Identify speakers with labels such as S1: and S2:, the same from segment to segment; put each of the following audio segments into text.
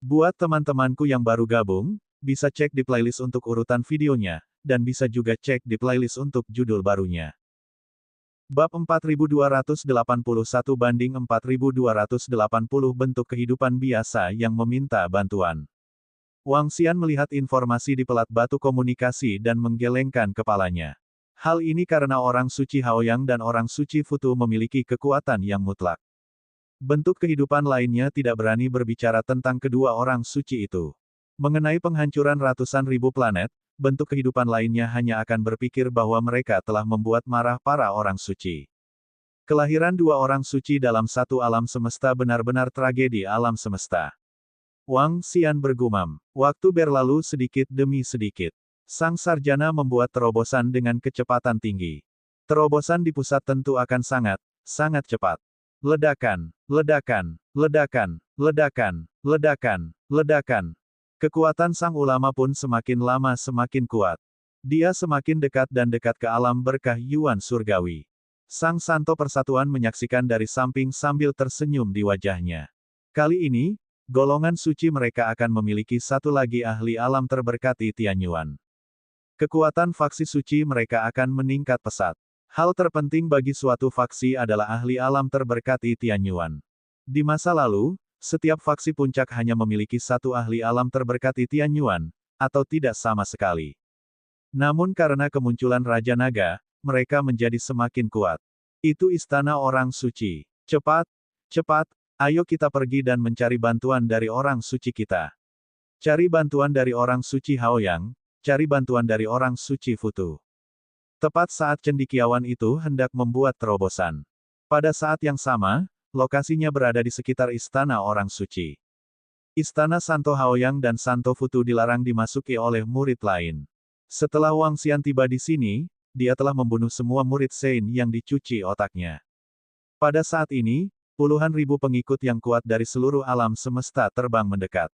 S1: Buat teman-temanku yang baru gabung, bisa cek di playlist untuk urutan videonya, dan bisa juga cek di playlist untuk judul barunya. Bab 4281 banding 4280 bentuk kehidupan biasa yang meminta bantuan. Wang Xian melihat informasi di pelat batu komunikasi dan menggelengkan kepalanya. Hal ini karena orang suci Haoyang dan orang suci Futu memiliki kekuatan yang mutlak. Bentuk kehidupan lainnya tidak berani berbicara tentang kedua orang suci itu. Mengenai penghancuran ratusan ribu planet, bentuk kehidupan lainnya hanya akan berpikir bahwa mereka telah membuat marah para orang suci. Kelahiran dua orang suci dalam satu alam semesta benar-benar tragedi alam semesta. Wang Xian bergumam. Waktu berlalu sedikit demi sedikit. Sang sarjana membuat terobosan dengan kecepatan tinggi. Terobosan di pusat tentu akan sangat cepat. Ledakan, ledakan, ledakan, ledakan, ledakan, ledakan. Kekuatan sang ulama pun semakin lama semakin kuat. Dia semakin dekat dan dekat ke alam berkah Yuan surgawi. Sang Santo Persatuan menyaksikan dari samping sambil tersenyum di wajahnya. Kali ini, golongan suci mereka akan memiliki satu lagi ahli alam terberkati Tianyuan. Kekuatan faksi suci mereka akan meningkat pesat. Hal terpenting bagi suatu faksi adalah ahli alam terberkati Tianyuan. Di masa lalu, setiap faksi puncak hanya memiliki satu ahli alam terberkati Tianyuan, atau tidak sama sekali. Namun karena kemunculan Raja Naga, mereka menjadi semakin kuat. Itu istana orang suci. Cepat, cepat, ayo kita pergi dan mencari bantuan dari orang suci kita. Cari bantuan dari orang suci Haoyang, cari bantuan dari orang suci Futu. Tepat saat cendekiawan itu hendak membuat terobosan. Pada saat yang sama, lokasinya berada di sekitar istana orang suci. Istana Santo Haoyang dan Santo Futu dilarang dimasuki oleh murid lain. Setelah Wang Xian tiba di sini, dia telah membunuh semua murid Sein yang dicuci otaknya. Pada saat ini, puluhan ribu pengikut yang kuat dari seluruh alam semesta terbang mendekat.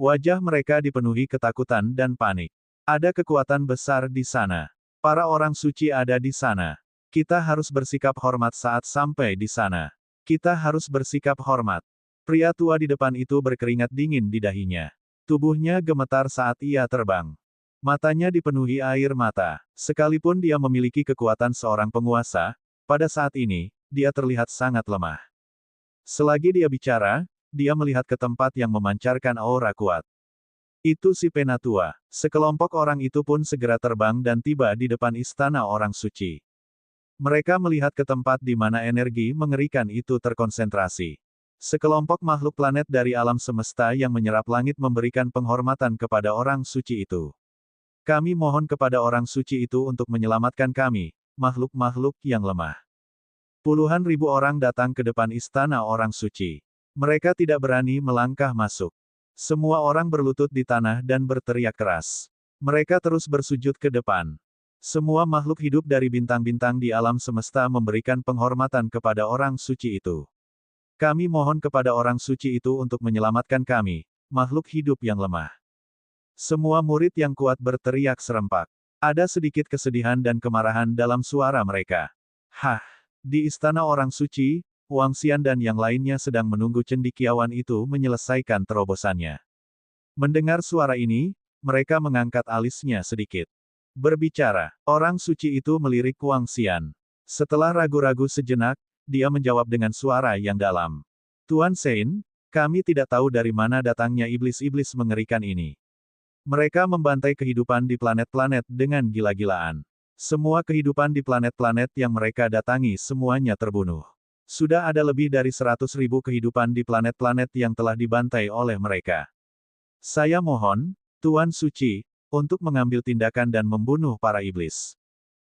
S1: Wajah mereka dipenuhi ketakutan dan panik. Ada kekuatan besar di sana. Para orang suci ada di sana. Kita harus bersikap hormat saat sampai di sana. Kita harus bersikap hormat. Pria tua di depan itu berkeringat dingin di dahinya. Tubuhnya gemetar saat ia terbang. Matanya dipenuhi air mata. Sekalipun dia memiliki kekuatan seorang penguasa, pada saat ini, dia terlihat sangat lemah. Selagi dia bicara, dia melihat ke tempat yang memancarkan aura kuat. Itu si Penatua. Sekelompok orang itu pun segera terbang dan tiba di depan istana orang suci. Mereka melihat ke tempat di mana energi mengerikan itu terkonsentrasi. Sekelompok makhluk planet dari alam semesta yang menyerap langit memberikan penghormatan kepada orang suci itu. Kami mohon kepada orang suci itu untuk menyelamatkan kami, makhluk-makhluk yang lemah. Puluhan ribu orang datang ke depan istana orang suci. Mereka tidak berani melangkah masuk. Semua orang berlutut di tanah dan berteriak keras. Mereka terus bersujud ke depan. Semua makhluk hidup dari bintang-bintang di alam semesta memberikan penghormatan kepada orang suci itu. Kami mohon kepada orang suci itu untuk menyelamatkan kami, makhluk hidup yang lemah. Semua murid yang kuat berteriak serempak. Ada sedikit kesedihan dan kemarahan dalam suara mereka. Hah! Di istana orang suci, Wang Xian dan yang lainnya sedang menunggu cendekiawan itu menyelesaikan terobosannya. Mendengar suara ini, mereka mengangkat alisnya sedikit. Berbicara, orang suci itu melirik Wang Xian. Setelah ragu-ragu sejenak, dia menjawab dengan suara yang dalam. Tuan Sein, kami tidak tahu dari mana datangnya iblis-iblis mengerikan ini. Mereka membantai kehidupan di planet-planet dengan gila-gilaan. Semua kehidupan di planet-planet yang mereka datangi semuanya terbunuh. Sudah ada lebih dari 100.000 kehidupan di planet-planet yang telah dibantai oleh mereka. Saya mohon, Tuan Suci, untuk mengambil tindakan dan membunuh para iblis.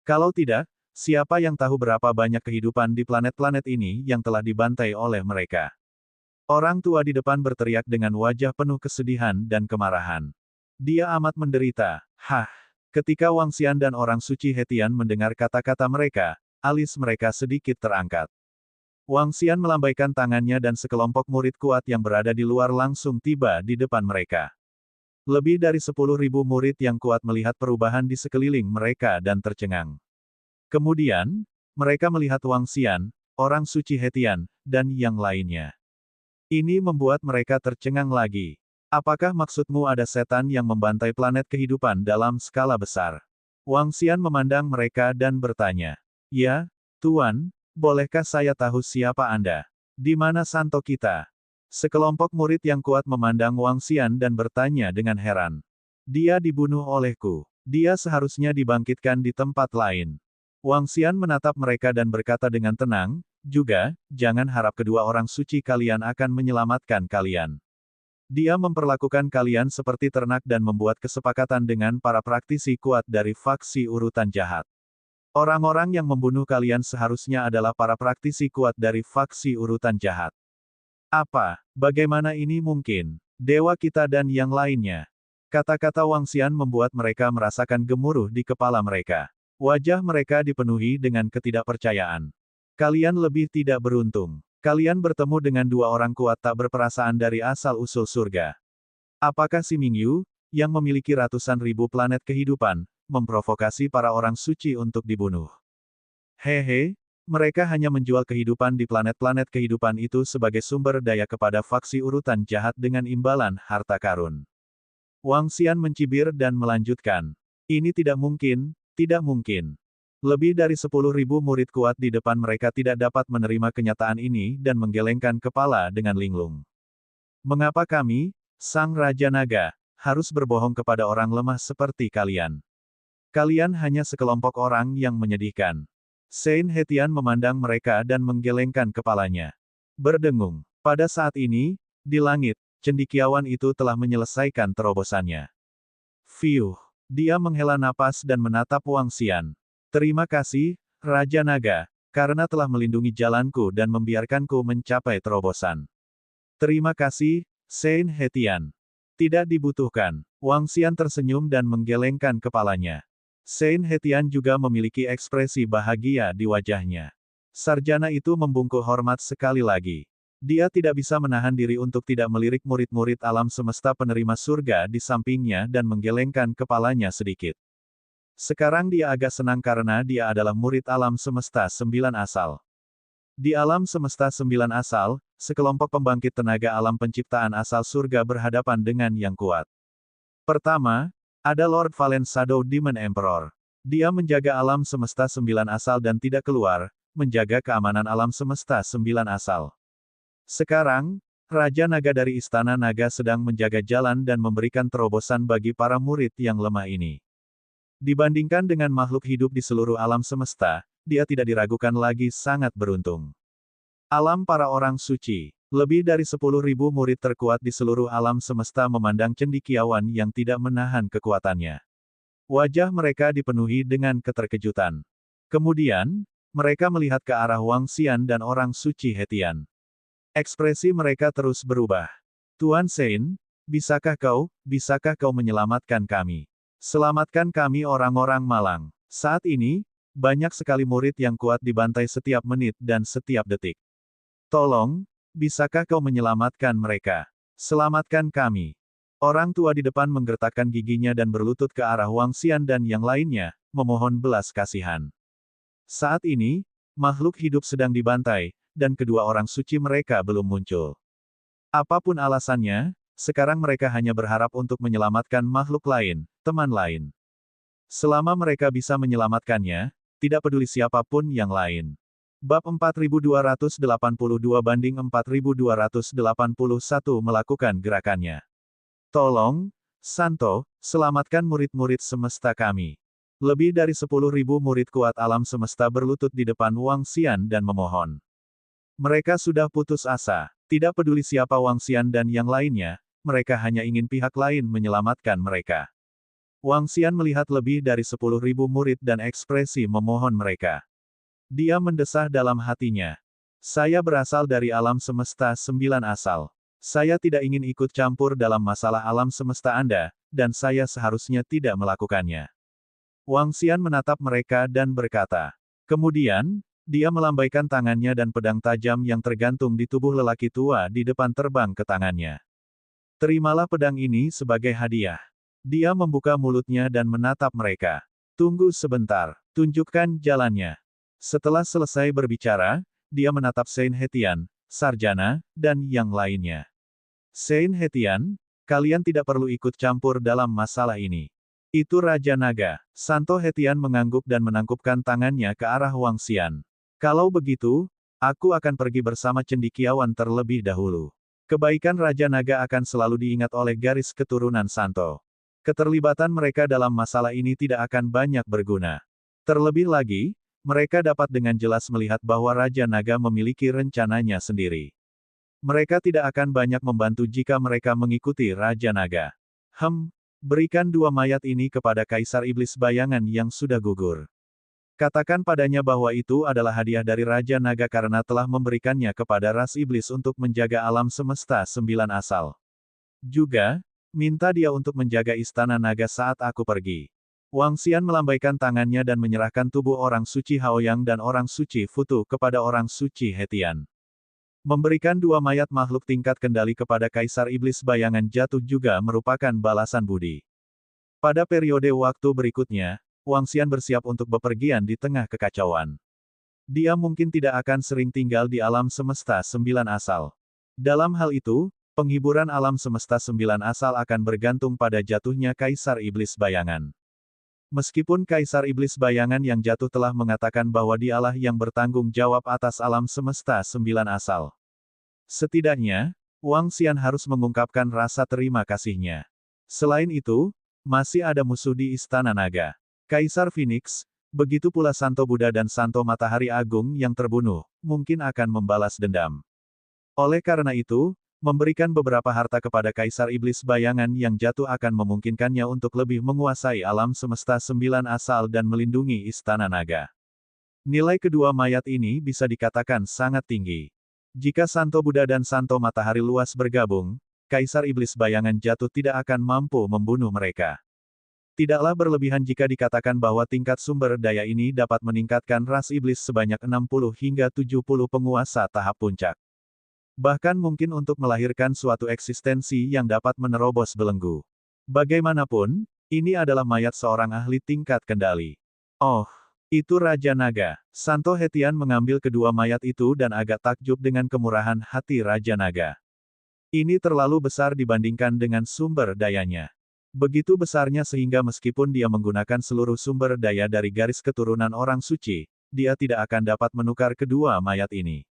S1: Kalau tidak, siapa yang tahu berapa banyak kehidupan di planet-planet ini yang telah dibantai oleh mereka? Orang tua di depan berteriak dengan wajah penuh kesedihan dan kemarahan. Dia amat menderita. Hah! Ketika Wang Xian dan orang suci Hetian mendengar kata-kata mereka, alis mereka sedikit terangkat. Wang Xian melambaikan tangannya dan sekelompok murid kuat yang berada di luar langsung tiba di depan mereka. Lebih dari 10.000 murid yang kuat melihat perubahan di sekeliling mereka dan tercengang. Kemudian, mereka melihat Wang Xian, orang suci Hetian, dan yang lainnya. Ini membuat mereka tercengang lagi. Apakah maksudmu ada setan yang membantai planet kehidupan dalam skala besar? Wang Xian memandang mereka dan bertanya. Ya, Tuan, bolehkah saya tahu siapa Anda? Di mana santo kita? Sekelompok murid yang kuat memandang Wang Xian dan bertanya dengan heran. Dia dibunuh olehku. Dia seharusnya dibangkitkan di tempat lain. Wang Xian menatap mereka dan berkata dengan tenang, juga, jangan harap kedua orang suci kalian akan menyelamatkan kalian. Dia memperlakukan kalian seperti ternak dan membuat kesepakatan dengan para praktisi kuat dari faksi urutan jahat. Orang-orang yang membunuh kalian seharusnya adalah para praktisi kuat dari faksi urutan jahat. Apa? Bagaimana ini mungkin? Dewa kita dan yang lainnya. Kata-kata Wang Xian membuat mereka merasakan gemuruh di kepala mereka. Wajah mereka dipenuhi dengan ketidakpercayaan. Kalian lebih tidak beruntung. Kalian bertemu dengan dua orang kuat tak berperasaan dari asal-usul surga. Apakah si Mingyu, yang memiliki ratusan ribu planet kehidupan, memprovokasi para orang suci untuk dibunuh? Hehe, mereka hanya menjual kehidupan di planet-planet kehidupan itu sebagai sumber daya kepada faksi urutan jahat dengan imbalan harta karun. Wang Xian mencibir dan melanjutkan. Ini tidak mungkin, tidak mungkin. Lebih dari 10.000 murid kuat di depan mereka tidak dapat menerima kenyataan ini dan menggelengkan kepala dengan linglung. Mengapa kami, Sang Raja Naga, harus berbohong kepada orang lemah seperti kalian? Kalian hanya sekelompok orang yang menyedihkan. Saint Hetian memandang mereka dan menggelengkan kepalanya. Berdengung. Pada saat ini, di langit, cendekiawan itu telah menyelesaikan terobosannya. Fiuh. Dia menghela napas dan menatap Wang Xian. Terima kasih, Raja Naga, karena telah melindungi jalanku dan membiarkanku mencapai terobosan. Terima kasih, Saint Hetian. Tidak dibutuhkan. Wang Xian tersenyum dan menggelengkan kepalanya. Saint Hetian juga memiliki ekspresi bahagia di wajahnya. Sarjana itu membungkuk hormat sekali lagi. Dia tidak bisa menahan diri untuk tidak melirik murid-murid alam semesta penerima surga di sampingnya dan menggelengkan kepalanya sedikit. Sekarang dia agak senang karena dia adalah murid alam semesta 9 asal. Di alam semesta 9 asal, sekelompok pembangkit tenaga alam penciptaan asal surga berhadapan dengan yang kuat. Pertama, ada Lord Valen Shadow Demon Emperor. Dia menjaga alam semesta 9 asal dan tidak keluar, menjaga keamanan alam semesta 9 asal. Sekarang, Raja Naga dari Istana Naga sedang menjaga jalan dan memberikan terobosan bagi para murid yang lemah ini. Dibandingkan dengan makhluk hidup di seluruh alam semesta, dia tidak diragukan lagi sangat beruntung. Alam para orang suci. Lebih dari 10.000 murid terkuat di seluruh alam semesta memandang cendekiawan yang tidak menahan kekuatannya. Wajah mereka dipenuhi dengan keterkejutan. Kemudian, mereka melihat ke arah Wang Xian dan orang suci Hetian. Ekspresi mereka terus berubah. Tuan Saint, bisakah kau menyelamatkan kami? Selamatkan kami orang-orang malang. Saat ini, banyak sekali murid yang kuat dibantai setiap menit dan setiap detik. Tolong, bisakah kau menyelamatkan mereka? Selamatkan kami. Orang tua di depan menggertakkan giginya dan berlutut ke arah Wang Xian dan yang lainnya, memohon belas kasihan. Saat ini, makhluk hidup sedang dibantai, dan kedua orang suci mereka belum muncul. Apapun alasannya, sekarang mereka hanya berharap untuk menyelamatkan makhluk lain, teman lain. Selama mereka bisa menyelamatkannya, tidak peduli siapapun yang lain. Bab 4282 banding 4281 melakukan gerakannya. Tolong, Santo, selamatkan murid-murid semesta kami. Lebih dari 10.000 murid kuat alam semesta berlutut di depan Wang Xian dan memohon. Mereka sudah putus asa. Tidak peduli siapa Wang Xian dan yang lainnya, mereka hanya ingin pihak lain menyelamatkan mereka. Wang Xian melihat lebih dari 10.000 murid dan ekspresi memohon mereka. Dia mendesah dalam hatinya. Saya berasal dari alam semesta 9 asal. Saya tidak ingin ikut campur dalam masalah alam semesta Anda, dan saya seharusnya tidak melakukannya. Wang Xian menatap mereka dan berkata. Kemudian, dia melambaikan tangannya dan pedang tajam yang tergantung di tubuh lelaki tua di depan terbang ke tangannya. Terimalah pedang ini sebagai hadiah. Dia membuka mulutnya dan menatap mereka. Tunggu sebentar, tunjukkan jalannya. Setelah selesai berbicara, dia menatap Saint Hetian, Sarjana, dan yang lainnya. Saint Hetian, Kalian tidak perlu ikut campur dalam masalah ini. Itu Raja Naga. Santo Hetian mengangguk dan menangkupkan tangannya ke arah Wang Xian. Kalau begitu, aku akan pergi bersama cendekiawan terlebih dahulu. Kebaikan Raja Naga akan selalu diingat oleh garis keturunan Santo. Keterlibatan mereka dalam masalah ini tidak akan banyak berguna. Terlebih lagi, mereka dapat dengan jelas melihat bahwa Raja Naga memiliki rencananya sendiri. Mereka tidak akan banyak membantu jika mereka mengikuti Raja Naga. Berikan 2 mayat ini kepada Kaisar Iblis Bayangan yang sudah gugur. Katakan padanya bahwa itu adalah hadiah dari Raja Naga karena telah memberikannya kepada ras iblis untuk menjaga alam semesta 9 asal. Juga, minta dia untuk menjaga istana naga saat aku pergi. Wang Xian melambaikan tangannya dan menyerahkan tubuh orang suci Haoyang dan orang suci Futu kepada orang suci Hetian. Memberikan 2 mayat makhluk tingkat kendali kepada Kaisar Iblis Bayangan jatuh juga merupakan balasan budi. Pada periode waktu berikutnya, Wang Xian bersiap untuk bepergian di tengah kekacauan. Dia mungkin tidak akan sering tinggal di alam semesta 9 asal. Dalam hal itu, penghiburan alam semesta 9 asal akan bergantung pada jatuhnya Kaisar Iblis Bayangan. Meskipun Kaisar Iblis Bayangan yang jatuh telah mengatakan bahwa dialah yang bertanggung jawab atas alam semesta 9 asal. Setidaknya, Wang Xian harus mengungkapkan rasa terima kasihnya. Selain itu, masih ada musuh di Istana Naga. Kaisar Phoenix, begitu pula Santo Buddha dan Santo Matahari Agung yang terbunuh, mungkin akan membalas dendam. Oleh karena itu, memberikan beberapa harta kepada Kaisar Iblis Bayangan yang jatuh akan memungkinkannya untuk lebih menguasai alam semesta 9 asal dan melindungi Istana Naga. Nilai kedua mayat ini bisa dikatakan sangat tinggi. Jika Santo Buddha dan Santo Matahari Luas bergabung, Kaisar Iblis Bayangan jatuh tidak akan mampu membunuh mereka. Tidaklah berlebihan jika dikatakan bahwa tingkat sumber daya ini dapat meningkatkan ras iblis sebanyak 60 hingga 70 penguasa tahap puncak. Bahkan mungkin untuk melahirkan suatu eksistensi yang dapat menerobos belenggu. Bagaimanapun, ini adalah mayat seorang ahli tingkat kendali. Oh, itu Raja Naga. Santo Hetian mengambil kedua mayat itu dan agak takjub dengan kemurahan hati Raja Naga. Ini terlalu besar dibandingkan dengan sumber dayanya. Begitu besarnya sehingga meskipun dia menggunakan seluruh sumber daya dari garis keturunan orang suci, dia tidak akan dapat menukar kedua mayat ini.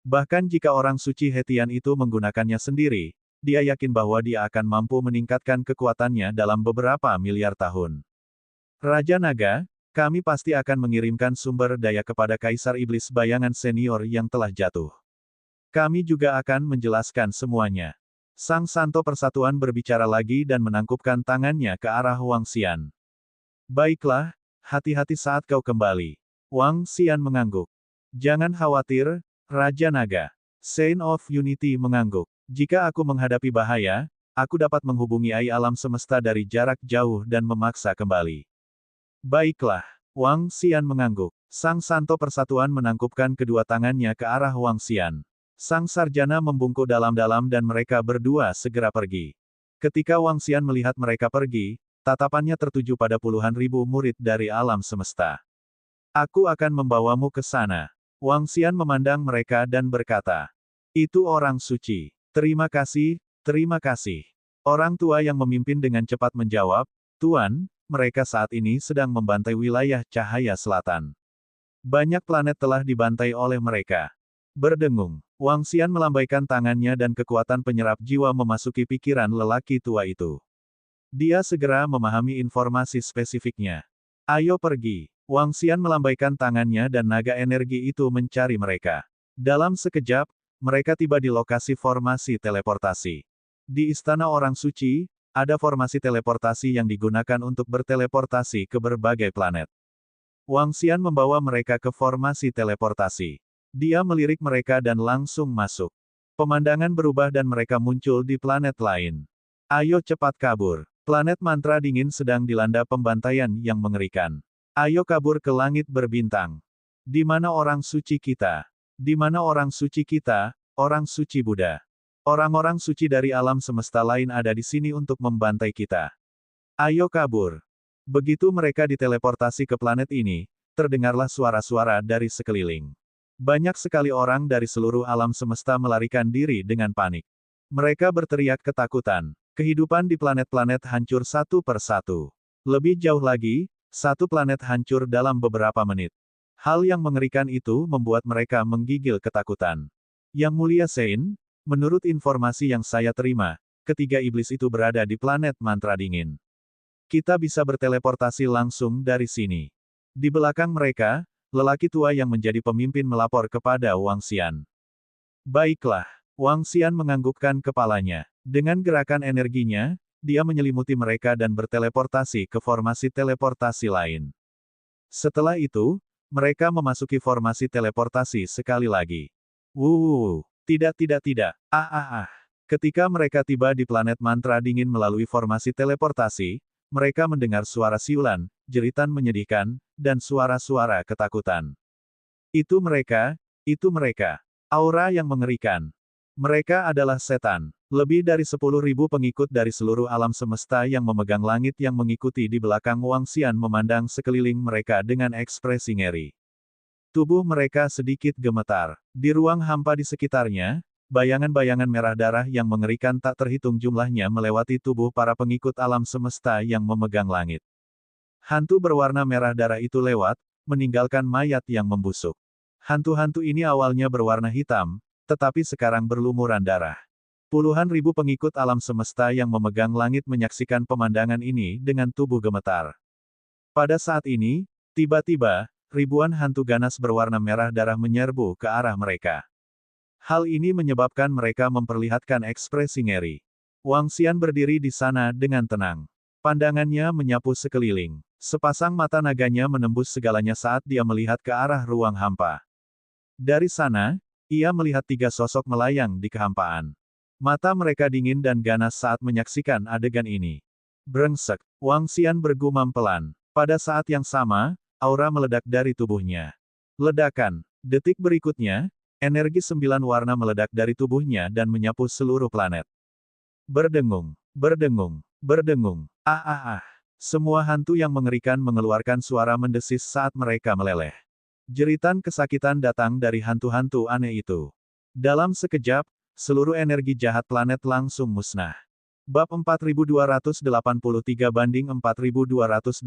S1: Bahkan jika orang suci Hetian itu menggunakannya sendiri, dia yakin bahwa dia akan mampu meningkatkan kekuatannya dalam beberapa miliar tahun. Raja Naga, kami pasti akan mengirimkan sumber daya kepada Kaisar Iblis Bayangan Senior yang telah jatuh. Kami juga akan menjelaskan semuanya. Sang Santo Persatuan berbicara lagi dan menangkupkan tangannya ke arah Wang Xian. Baiklah, hati-hati saat kau kembali. Wang Xian mengangguk. Jangan khawatir, Raja Naga. Saint of Unity mengangguk. Jika aku menghadapi bahaya, aku dapat menghubungi ai alam semesta dari jarak jauh dan memaksa kembali. Baiklah, Wang Xian mengangguk. Sang Santo Persatuan menangkupkan kedua tangannya ke arah Wang Xian. Sang sarjana membungkuk dalam-dalam dan mereka berdua segera pergi. Ketika Wang Xian melihat mereka pergi, tatapannya tertuju pada puluhan ribu murid dari alam semesta. Aku akan membawamu ke sana. Wang Xian memandang mereka dan berkata, itu orang suci. Terima kasih, terima kasih. Orang tua yang memimpin dengan cepat menjawab, Tuan, mereka saat ini sedang membantai wilayah cahaya selatan. Banyak planet telah dibantai oleh mereka. Berdengung, Wang Xian melambaikan tangannya dan kekuatan penyerap jiwa memasuki pikiran lelaki tua itu. Dia segera memahami informasi spesifiknya. Ayo pergi. Wang Xian melambaikan tangannya dan naga energi itu mencari mereka. Dalam sekejap, mereka tiba di lokasi formasi teleportasi. Di Istana Orang Suci, ada formasi teleportasi yang digunakan untuk berteleportasi ke berbagai planet. Wang Xian membawa mereka ke formasi teleportasi. Dia melirik mereka dan langsung masuk. Pemandangan berubah dan mereka muncul di planet lain. Ayo cepat kabur. Planet mantra dingin sedang dilanda pembantaian yang mengerikan. Ayo kabur ke langit berbintang. Di mana orang suci kita? Di mana orang suci kita, orang suci Buddha? Orang-orang suci dari alam semesta lain ada di sini untuk membantai kita. Ayo kabur. Begitu mereka diteleportasi ke planet ini, terdengarlah suara-suara dari sekeliling. Banyak sekali orang dari seluruh alam semesta melarikan diri dengan panik. Mereka berteriak ketakutan. Kehidupan di planet-planet hancur satu per satu. Lebih jauh lagi, satu planet hancur dalam beberapa menit. Hal yang mengerikan itu membuat mereka menggigil ketakutan. Yang Mulia Sein, menurut informasi yang saya terima, ketiga iblis itu berada di planet mantra dingin. Kita bisa berteleportasi langsung dari sini. Di belakang mereka, lelaki tua yang menjadi pemimpin melapor kepada Wang Xian. Baiklah, Wang Xian menganggukkan kepalanya. Dengan gerakan energinya, dia menyelimuti mereka dan berteleportasi ke formasi teleportasi lain. Setelah itu, mereka memasuki formasi teleportasi sekali lagi. Tidak. Ketika mereka tiba di planet mantra dingin melalui formasi teleportasi, mereka mendengar suara siulan, jeritan menyedihkan, dan suara-suara ketakutan. Itu mereka. Aura yang mengerikan. Mereka adalah setan. Lebih dari 10.000 pengikut dari seluruh alam semesta yang memegang langit yang mengikuti di belakang Wang Xian memandang sekeliling mereka dengan ekspresi ngeri. Tubuh mereka sedikit gemetar. Di ruang hampa di sekitarnya, bayangan-bayangan merah darah yang mengerikan tak terhitung jumlahnya melewati tubuh para pengikut alam semesta yang memegang langit. Hantu berwarna merah darah itu lewat, meninggalkan mayat yang membusuk. Hantu-hantu ini awalnya berwarna hitam, tetapi sekarang berlumuran darah. Puluhan ribu pengikut alam semesta yang memegang langit menyaksikan pemandangan ini dengan tubuh gemetar. Pada saat ini, tiba-tiba, ribuan hantu ganas berwarna merah darah menyerbu ke arah mereka. Hal ini menyebabkan mereka memperlihatkan ekspresi ngeri. Wang Xian berdiri di sana dengan tenang. Pandangannya menyapu sekeliling. Sepasang mata naganya menembus segalanya saat dia melihat ke arah ruang hampa. Dari sana, ia melihat tiga sosok melayang di kehampaan. Mata mereka dingin dan ganas saat menyaksikan adegan ini. Brengsek, Wang Xian bergumam pelan. Pada saat yang sama, aura meledak dari tubuhnya. Ledakan. Detik berikutnya, energi 9 warna meledak dari tubuhnya dan menyapu seluruh planet. Berdengung. Semua hantu yang mengerikan mengeluarkan suara mendesis saat mereka meleleh. Jeritan kesakitan datang dari hantu-hantu aneh itu. Dalam sekejap, seluruh energi jahat planet langsung musnah. Bab 4283 banding 4282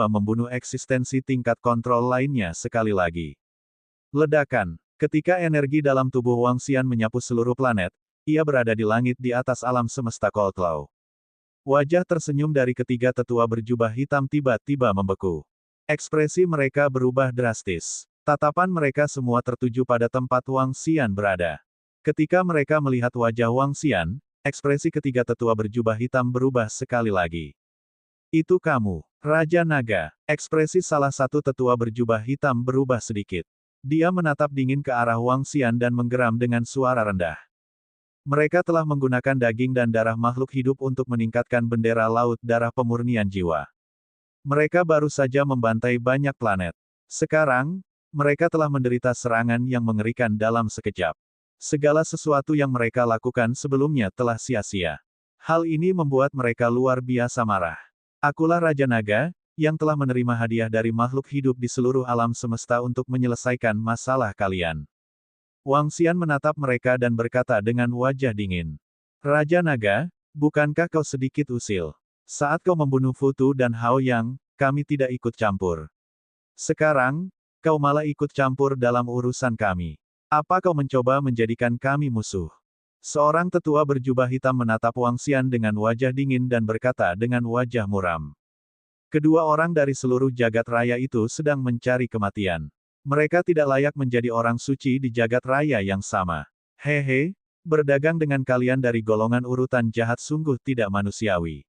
S1: membunuh eksistensi tingkat kontrol lainnya sekali lagi. Ledakan. Ketika energi dalam tubuh Wang Xian menyapu seluruh planet, ia berada di langit di atas alam semesta Coldclaw. Wajah tersenyum dari ketiga tetua berjubah hitam tiba-tiba membeku. Ekspresi mereka berubah drastis. Tatapan mereka semua tertuju pada tempat Wang Xian berada. Ketika mereka melihat wajah Wang Xian, ekspresi ketiga tetua berjubah hitam berubah sekali lagi. Itu kamu, Raja Naga. Ekspresi salah satu tetua berjubah hitam berubah sedikit. Dia menatap dingin ke arah Wang Xian dan menggeram dengan suara rendah. Mereka telah menggunakan daging dan darah makhluk hidup untuk meningkatkan bendera laut darah pemurnian jiwa. Mereka baru saja membantai banyak planet. Sekarang, mereka telah menderita serangan yang mengerikan dalam sekejap. Segala sesuatu yang mereka lakukan sebelumnya telah sia-sia. Hal ini membuat mereka luar biasa marah. Akulah Raja Naga, yang telah menerima hadiah dari makhluk hidup di seluruh alam semesta untuk menyelesaikan masalah kalian. Wang Xian menatap mereka dan berkata dengan wajah dingin. Raja Naga, bukankah kau sedikit usil? Saat kau membunuh Futu dan Hao Yang, kami tidak ikut campur. Sekarang, kau malah ikut campur dalam urusan kami. Apa kau mencoba menjadikan kami musuh? Seorang tetua berjubah hitam menatap Wang Xian dengan wajah dingin dan berkata dengan wajah muram. Kedua orang dari seluruh jagat raya itu sedang mencari kematian. Mereka tidak layak menjadi orang suci di jagat raya yang sama. Hehe, berdagang dengan kalian dari golongan urutan jahat sungguh tidak manusiawi.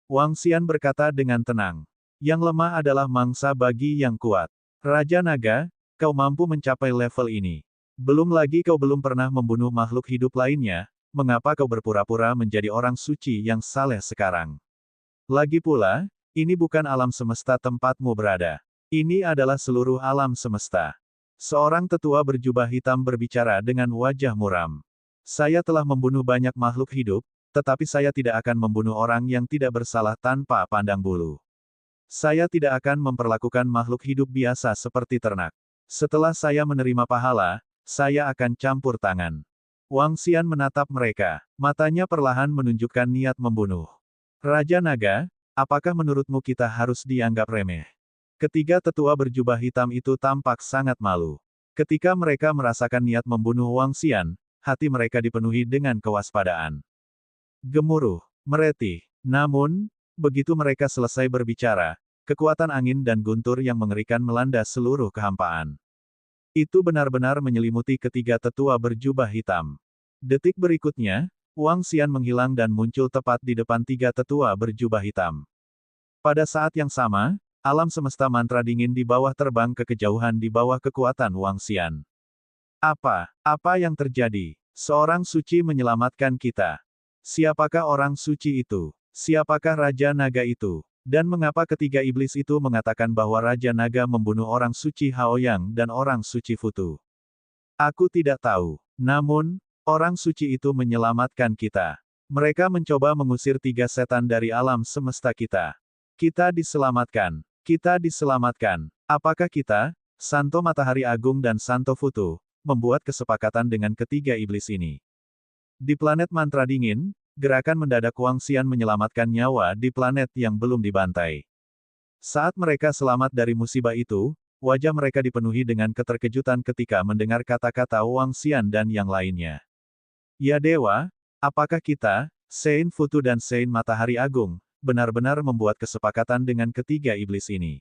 S1: Wang Xian berkata dengan tenang. Yang lemah adalah mangsa bagi yang kuat. Raja Naga, kau mampu mencapai level ini. Belum lagi kau belum pernah membunuh makhluk hidup lainnya, mengapa kau berpura-pura menjadi orang suci yang saleh sekarang? Lagi pula, ini bukan alam semesta tempatmu berada. Ini adalah seluruh alam semesta. Seorang tetua berjubah hitam berbicara dengan wajah muram. Saya telah membunuh banyak makhluk hidup, tetapi saya tidak akan membunuh orang yang tidak bersalah tanpa pandang bulu. Saya tidak akan memperlakukan makhluk hidup biasa seperti ternak. Setelah saya menerima pahala, saya akan campur tangan. Wang Xian menatap mereka. Matanya perlahan menunjukkan niat membunuh. Raja Naga, apakah menurutmu kita harus dianggap remeh? Ketiga tetua berjubah hitam itu tampak sangat malu. Ketika mereka merasakan niat membunuh Wang Xian, hati mereka dipenuhi dengan kewaspadaan. Gemuruh, meretih. Namun, begitu mereka selesai berbicara, kekuatan angin dan guntur yang mengerikan melanda seluruh kehampaan. Itu benar-benar menyelimuti ketiga tetua berjubah hitam. Detik berikutnya, Wang Xian menghilang dan muncul tepat di depan tiga tetua berjubah hitam. Pada saat yang sama, alam semesta mantra dingin di bawah terbang ke kejauhan di bawah kekuatan Wang Xian. Apa yang terjadi? Seorang suci menyelamatkan kita. Siapakah orang suci itu? Siapakah Raja Naga itu? Dan mengapa ketiga iblis itu mengatakan bahwa Raja Naga membunuh orang suci Haoyang dan orang suci Futu? Aku tidak tahu. Namun, orang suci itu menyelamatkan kita. Mereka mencoba mengusir tiga setan dari alam semesta kita. Kita diselamatkan. Kita diselamatkan. Apakah kita, Santo Matahari Agung dan Santo Futu, membuat kesepakatan dengan ketiga iblis ini? Di planet mantra dingin, gerakan mendadak Wang Xian menyelamatkan nyawa di planet yang belum dibantai. Saat mereka selamat dari musibah itu, wajah mereka dipenuhi dengan keterkejutan ketika mendengar kata-kata Wang Xian dan yang lainnya. Ya Dewa, apakah kita, Saint Futu dan Saint Matahari Agung, benar-benar membuat kesepakatan dengan ketiga iblis ini?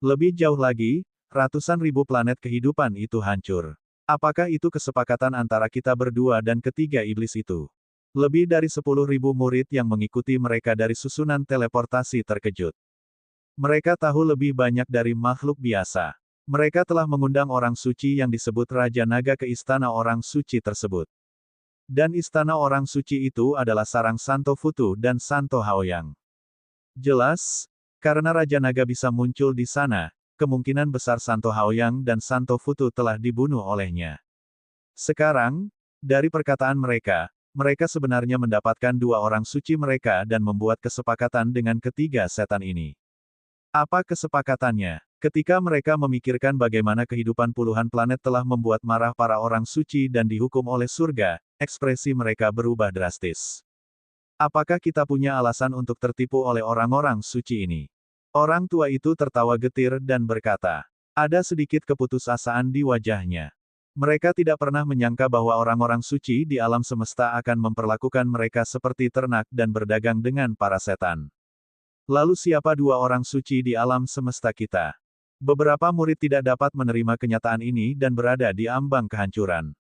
S1: Lebih jauh lagi, ratusan ribu planet kehidupan itu hancur. Apakah itu kesepakatan antara kita berdua dan ketiga iblis itu? Lebih dari 10.000 murid yang mengikuti mereka dari susunan teleportasi terkejut. Mereka tahu lebih banyak dari makhluk biasa. Mereka telah mengundang orang suci yang disebut Raja Naga ke istana orang suci tersebut. Dan istana orang suci itu adalah sarang Santo Futu dan Santo Haoyang. Jelas, karena Raja Naga bisa muncul di sana, kemungkinan besar Santo Haoyang dan Santo Futu telah dibunuh olehnya. Sekarang, dari perkataan mereka, mereka sebenarnya mendapatkan dua orang suci mereka dan membuat kesepakatan dengan ketiga setan ini. Apa kesepakatannya? Ketika mereka memikirkan bagaimana kehidupan puluhan planet telah membuat marah para orang suci dan dihukum oleh surga, ekspresi mereka berubah drastis. Apakah kita punya alasan untuk tertipu oleh orang-orang suci ini? Orang tua itu tertawa getir dan berkata, ada sedikit keputusasaan di wajahnya. Mereka tidak pernah menyangka bahwa orang-orang suci di alam semesta akan memperlakukan mereka seperti ternak dan berdagang dengan para setan. Lalu siapa dua orang suci di alam semesta kita? Beberapa murid tidak dapat menerima kenyataan ini dan berada di ambang kehancuran.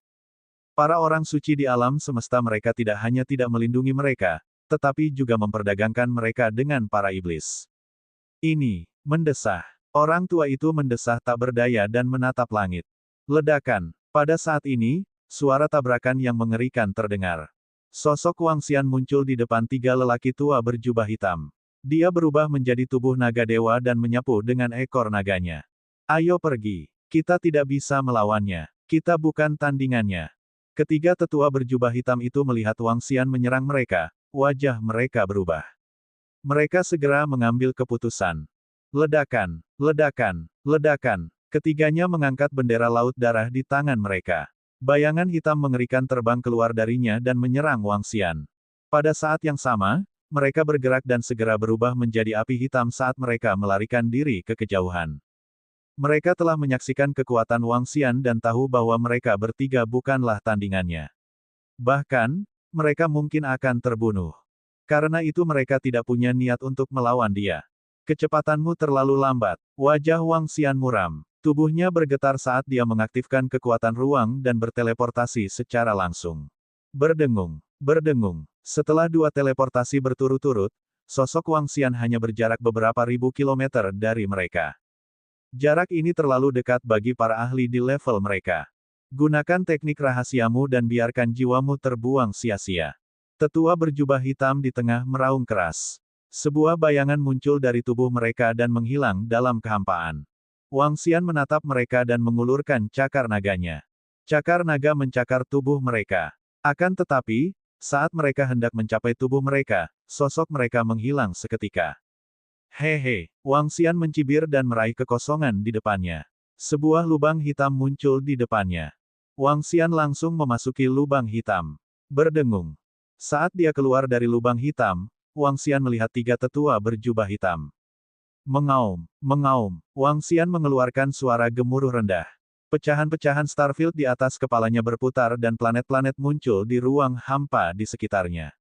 S1: Para orang suci di alam semesta mereka tidak hanya tidak melindungi mereka, tetapi juga memperdagangkan mereka dengan para iblis. Ini, mendesah. Orang tua itu mendesah tak berdaya dan menatap langit. Ledakan. Pada saat ini, suara tabrakan yang mengerikan terdengar. Sosok Wang Xian muncul di depan tiga lelaki tua berjubah hitam. Dia berubah menjadi tubuh naga dewa dan menyapu dengan ekor naganya. Ayo pergi. Kita tidak bisa melawannya. Kita bukan tandingannya. Ketiga tetua berjubah hitam itu melihat Wang Xian menyerang mereka, wajah mereka berubah. Mereka segera mengambil keputusan. Ledakan, ledakan, ledakan. Ketiganya mengangkat bendera laut darah di tangan mereka. Bayangan hitam mengerikan terbang keluar darinya dan menyerang Wang Xian. Pada saat yang sama, mereka bergerak dan segera berubah menjadi api hitam saat mereka melarikan diri ke kejauhan. Mereka telah menyaksikan kekuatan Wang Xian dan tahu bahwa mereka bertiga bukanlah tandingannya. Bahkan, mereka mungkin akan terbunuh. Karena itu mereka tidak punya niat untuk melawan dia. Kecepatanmu terlalu lambat. Wajah Wang Xian muram. Tubuhnya bergetar saat dia mengaktifkan kekuatan ruang dan berteleportasi secara langsung. Berdengung, berdengung. Setelah dua teleportasi berturut-turut, sosok Wang Xian hanya berjarak beberapa ribu kilometer dari mereka. Jarak ini terlalu dekat bagi para ahli di level mereka. Gunakan teknik rahasiamu dan biarkan jiwamu terbuang sia-sia. Tetua berjubah hitam di tengah meraung keras. Sebuah bayangan muncul dari tubuh mereka dan menghilang dalam kehampaan. Wang Xian menatap mereka dan mengulurkan cakar naganya. Cakar naga mencakar tubuh mereka. Akan tetapi, saat mereka hendak mencapai tubuh mereka, sosok mereka menghilang seketika. Hehe, Wang Xian mencibir dan meraih kekosongan di depannya. Sebuah lubang hitam muncul di depannya. Wang Xian langsung memasuki lubang hitam. Berdengung. Saat dia keluar dari lubang hitam, Wang Xian melihat 3 tetua berjubah hitam. Mengaum, mengaum. Wang Xian mengeluarkan suara gemuruh rendah. Pecahan-pecahan starfield di atas kepalanya berputar dan planet-planet muncul di ruang hampa di sekitarnya.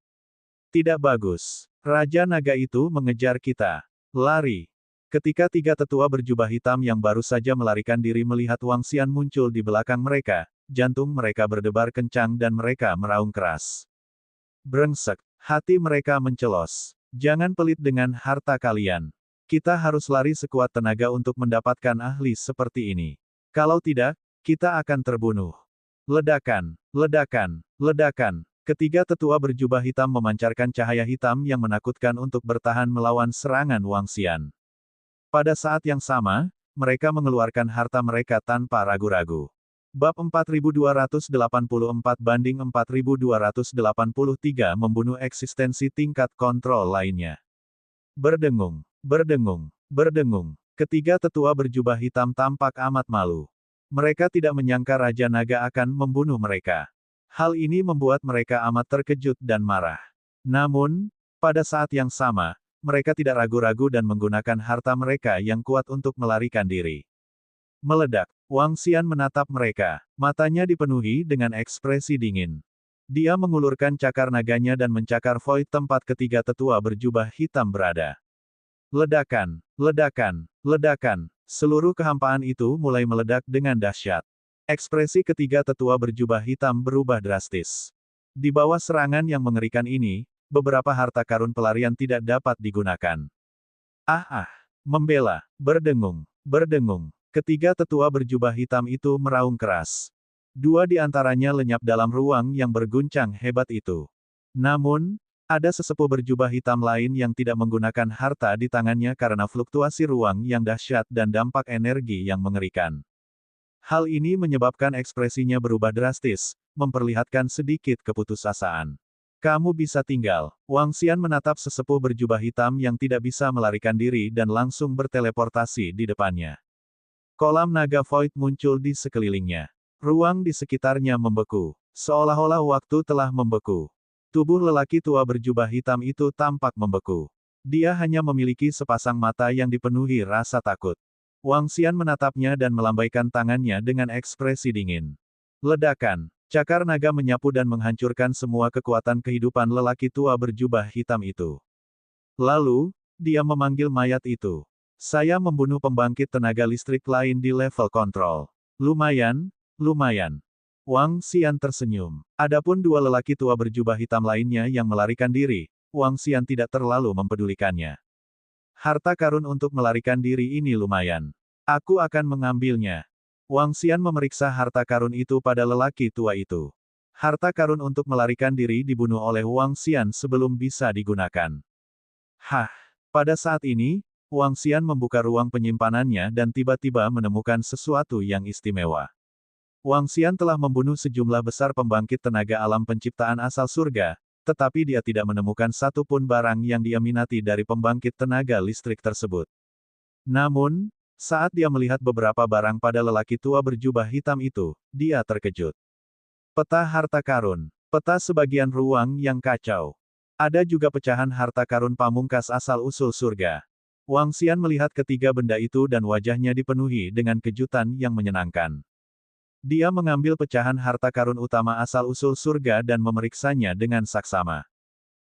S1: Tidak bagus. Raja Naga itu mengejar kita. Lari. Ketika 3 tetua berjubah hitam yang baru saja melarikan diri melihat Wang Xian muncul di belakang mereka, jantung mereka berdebar kencang dan mereka meraung keras. Brengsek. Hati mereka mencelos. Jangan pelit dengan harta kalian. Kita harus lari sekuat tenaga untuk mendapatkan ahli seperti ini. Kalau tidak, kita akan terbunuh. Ledakan, ledakan, ledakan. Ketiga tetua berjubah hitam memancarkan cahaya hitam yang menakutkan untuk bertahan melawan serangan Wang Xian. Pada saat yang sama, mereka mengeluarkan harta mereka tanpa ragu-ragu. Bab 4284 banding 4283 membunuh eksistensi tingkat kontrol lainnya. Berdengung, berdengung, berdengung. Ketiga tetua berjubah hitam tampak amat malu. Mereka tidak menyangka Raja Naga akan membunuh mereka. Hal ini membuat mereka amat terkejut dan marah. Namun, pada saat yang sama, mereka tidak ragu-ragu dan menggunakan harta mereka yang kuat untuk melarikan diri. Meledak, Wang Xian menatap mereka. Matanya dipenuhi dengan ekspresi dingin. Dia mengulurkan cakar naganya dan mencakar void tempat ketiga tetua berjubah hitam berada. Ledakan, ledakan, ledakan. Seluruh kehampaan itu mulai meledak dengan dahsyat. Ekspresi ketiga tetua berjubah hitam berubah drastis. Di bawah serangan yang mengerikan ini, beberapa harta karun pelarian tidak dapat digunakan. Membela, berdengung, berdengung. Ketiga tetua berjubah hitam itu meraung keras. 2 di antaranya lenyap dalam ruang yang berguncang hebat itu. Namun, ada sesepuh berjubah hitam lain yang tidak menggunakan harta di tangannya karena fluktuasi ruang yang dahsyat dan dampak energi yang mengerikan. Hal ini menyebabkan ekspresinya berubah drastis, memperlihatkan sedikit keputusasaan. Kamu bisa tinggal. Wang Xian menatap sesepuh berjubah hitam yang tidak bisa melarikan diri dan langsung berteleportasi di depannya. Kolam naga void muncul di sekelilingnya. Ruang di sekitarnya membeku. Seolah-olah waktu telah membeku. Tubuh lelaki tua berjubah hitam itu tampak membeku. Dia hanya memiliki sepasang mata yang dipenuhi rasa takut. Wang Xian menatapnya dan melambaikan tangannya dengan ekspresi dingin. Ledakan. Cakar naga menyapu dan menghancurkan semua kekuatan kehidupan lelaki tua berjubah hitam itu. Lalu, dia memanggil mayat itu. Saya membunuh pembangkit tenaga listrik lain di level kontrol. Lumayan, lumayan. Wang Xian tersenyum. Adapun 2 lelaki tua berjubah hitam lainnya yang melarikan diri, Wang Xian tidak terlalu mempedulikannya. Harta karun untuk melarikan diri ini lumayan. Aku akan mengambilnya. Wang Xian memeriksa harta karun itu pada lelaki tua itu. Harta karun untuk melarikan diri dibunuh oleh Wang Xian sebelum bisa digunakan. Pada saat ini, Wang Xian membuka ruang penyimpanannya dan tiba-tiba menemukan sesuatu yang istimewa. Wang Xian telah membunuh sejumlah besar pembangkit tenaga alam penciptaan asal surga, tetapi dia tidak menemukan satu pun barang yang dia minati dari pembangkit tenaga listrik tersebut. Namun, saat dia melihat beberapa barang pada lelaki tua berjubah hitam itu, dia terkejut. Peta harta karun. Peta sebagian ruang yang kacau. Ada juga pecahan harta karun pamungkas asal-usul surga. Wang Xian melihat ketiga benda itu dan wajahnya dipenuhi dengan kejutan yang menyenangkan. Dia mengambil pecahan harta karun utama asal-usul surga dan memeriksanya dengan saksama.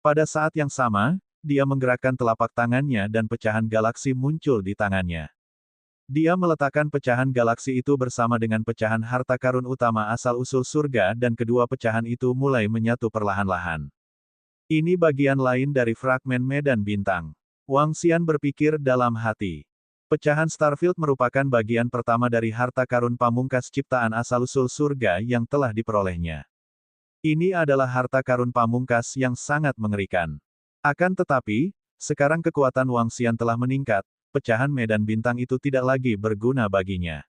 S1: Pada saat yang sama, dia menggerakkan telapak tangannya dan pecahan galaksi muncul di tangannya. Dia meletakkan pecahan galaksi itu bersama dengan pecahan harta karun utama asal-usul surga dan kedua pecahan itu mulai menyatu perlahan-lahan. Ini bagian lain dari fragmen medan bintang. Wang Xian berpikir dalam hati. Pecahan Starfield merupakan bagian pertama dari harta karun pamungkas ciptaan asal-usul surga yang telah diperolehnya. Ini adalah harta karun pamungkas yang sangat mengerikan. Akan tetapi, sekarang kekuatan Wang Xian telah meningkat, pecahan medan bintang itu tidak lagi berguna baginya.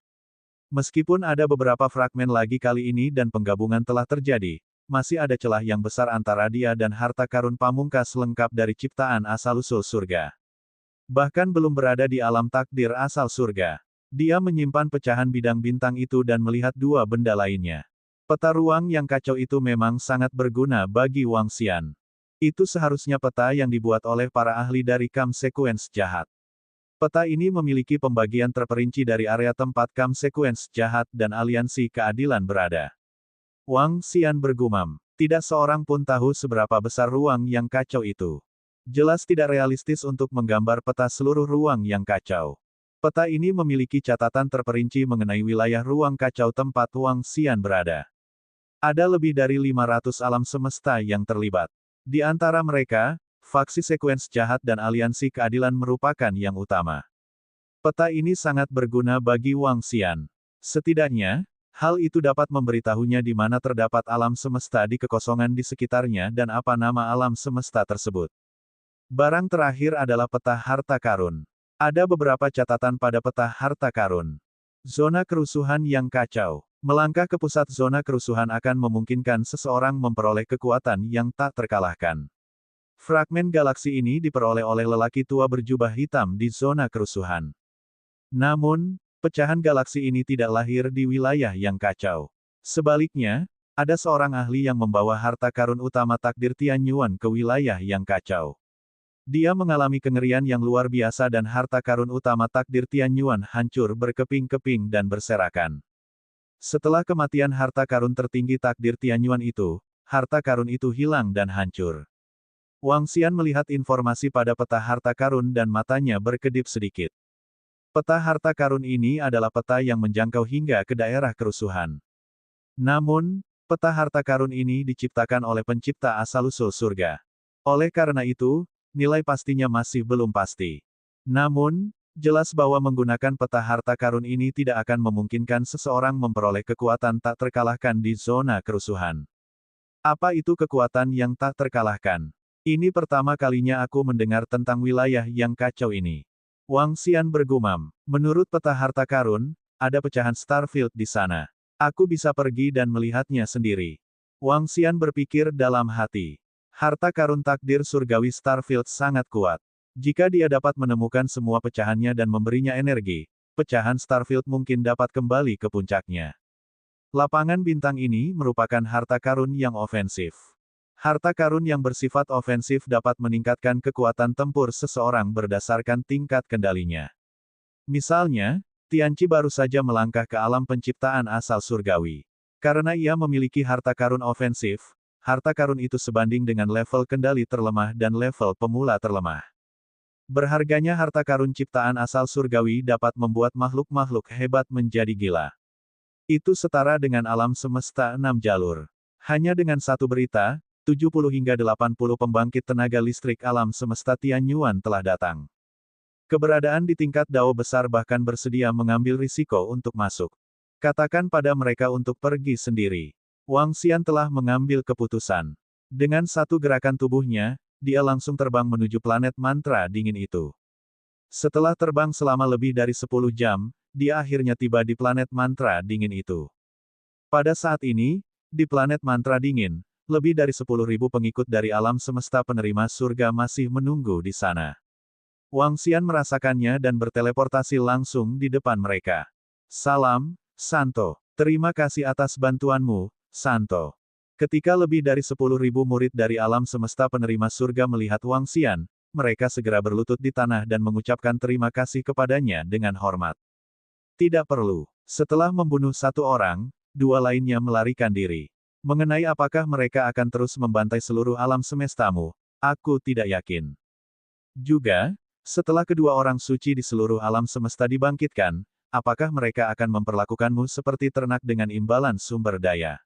S1: Meskipun ada beberapa fragmen lagi kali ini dan penggabungan telah terjadi, masih ada celah yang besar antara dia dan harta karun pamungkas lengkap dari ciptaan asal-usul surga. Bahkan belum berada di alam takdir asal surga. Dia menyimpan pecahan bidang bintang itu dan melihat 2 benda lainnya. Peta ruang yang kacau itu memang sangat berguna bagi Wang Xian. Itu seharusnya peta yang dibuat oleh para ahli dari Kam Sequence jahat. Peta ini memiliki pembagian terperinci dari area tempat Kam Sequence jahat dan aliansi keadilan berada. Wang Xian bergumam. Tidak seorang pun tahu seberapa besar ruang yang kacau itu. Jelas tidak realistis untuk menggambar peta seluruh ruang yang kacau. Peta ini memiliki catatan terperinci mengenai wilayah ruang kacau tempat Wang Xian berada. Ada lebih dari 500 alam semesta yang terlibat. Di antara mereka, faksi Sequence jahat dan aliansi keadilan merupakan yang utama. Peta ini sangat berguna bagi Wang Xian. Setidaknya, hal itu dapat memberitahunya di mana terdapat alam semesta di kekosongan di sekitarnya dan apa nama alam semesta tersebut. Barang terakhir adalah peta harta karun. Ada beberapa catatan pada peta harta karun. Zona kerusuhan yang kacau. Melangkah ke pusat zona kerusuhan akan memungkinkan seseorang memperoleh kekuatan yang tak terkalahkan. Fragmen galaksi ini diperoleh oleh lelaki tua berjubah hitam di zona kerusuhan. Namun, pecahan galaksi ini tidak lahir di wilayah yang kacau. Sebaliknya, ada seorang ahli yang membawa harta karun utama takdir Tianyuan ke wilayah yang kacau. Dia mengalami kengerian yang luar biasa dan harta karun utama takdir Tianyuan hancur berkeping-keping dan berserakan. Setelah kematian harta karun tertinggi takdir Tianyuan itu, harta karun itu hilang dan hancur. Wang Xian melihat informasi pada peta harta karun dan matanya berkedip sedikit. Peta harta karun ini adalah peta yang menjangkau hingga ke daerah kerusuhan. Namun, peta harta karun ini diciptakan oleh pencipta asal-usul surga. Oleh karena itu, nilai pastinya masih belum pasti. Namun, jelas bahwa menggunakan peta harta karun ini tidak akan memungkinkan seseorang memperoleh kekuatan tak terkalahkan di zona kerusuhan. Apa itu kekuatan yang tak terkalahkan? Ini pertama kalinya aku mendengar tentang wilayah yang kacau ini. Wang Xian bergumam. Menurut peta harta karun, ada pecahan Starfield di sana. Aku bisa pergi dan melihatnya sendiri. Wang Xian berpikir dalam hati. Harta karun takdir surgawi Starfield sangat kuat. Jika dia dapat menemukan semua pecahannya dan memberinya energi, pecahan Starfield mungkin dapat kembali ke puncaknya. Lapangan bintang ini merupakan harta karun yang ofensif. Harta karun yang bersifat ofensif dapat meningkatkan kekuatan tempur seseorang berdasarkan tingkat kendalinya. Misalnya, Tianqi baru saja melangkah ke alam penciptaan asal surgawi. Karena ia memiliki harta karun ofensif, harta karun itu sebanding dengan level kendali terlemah dan level pemula terlemah. Berharganya harta karun ciptaan asal surgawi dapat membuat makhluk-makhluk hebat menjadi gila. Itu setara dengan alam semesta 6 jalur. Hanya dengan satu berita, 70 hingga 80 pembangkit tenaga listrik alam semesta Tianyuan telah datang. Keberadaan di tingkat dao besar bahkan bersedia mengambil risiko untuk masuk. Katakan pada mereka untuk pergi sendiri. Wang Xian telah mengambil keputusan. Dengan satu gerakan tubuhnya, dia langsung terbang menuju planet mantra dingin itu. Setelah terbang selama lebih dari 10 jam, dia akhirnya tiba di planet mantra dingin itu. Pada saat ini, di planet mantra dingin, lebih dari 10.000 pengikut dari alam semesta penerima surga masih menunggu di sana. Wang Xian merasakannya dan berteleportasi langsung di depan mereka. Salam, Santo. Terima kasih atas bantuanmu, Santo. Ketika lebih dari 10.000 murid dari alam semesta penerima surga melihat Wang Xian, mereka segera berlutut di tanah dan mengucapkan terima kasih kepadanya dengan hormat. Tidak perlu. Setelah membunuh satu orang, dua lainnya melarikan diri. Mengenai apakah mereka akan terus membantai seluruh alam semestamu, aku tidak yakin. Juga, setelah kedua orang suci di seluruh alam semesta dibangkitkan, apakah mereka akan memperlakukanmu seperti ternak dengan imbalan sumber daya?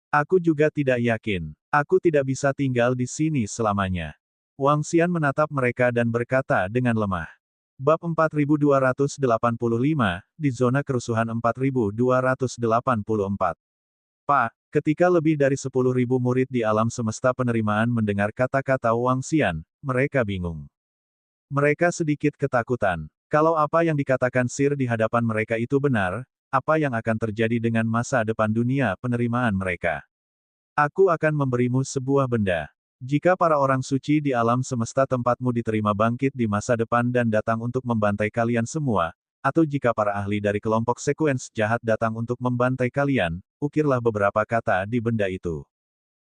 S1: Aku juga tidak yakin. Aku tidak bisa tinggal di sini selamanya. Wang Xian menatap mereka dan berkata dengan lemah. Bab 4285, di zona kerusuhan 4284. Pak, ketika lebih dari 10.000 murid di alam semesta penerimaan mendengar kata-kata Wang Xian, mereka bingung. Mereka sedikit ketakutan. Kalau apa yang dikatakan Sir di hadapan mereka itu benar, apa yang akan terjadi dengan masa depan dunia penerimaan mereka? Aku akan memberimu sebuah benda. Jika para orang suci di alam semesta tempatmu diterima bangkit di masa depan dan datang untuk membantai kalian semua, atau jika para ahli dari kelompok Sequence jahat datang untuk membantai kalian, ukirlah beberapa kata di benda itu.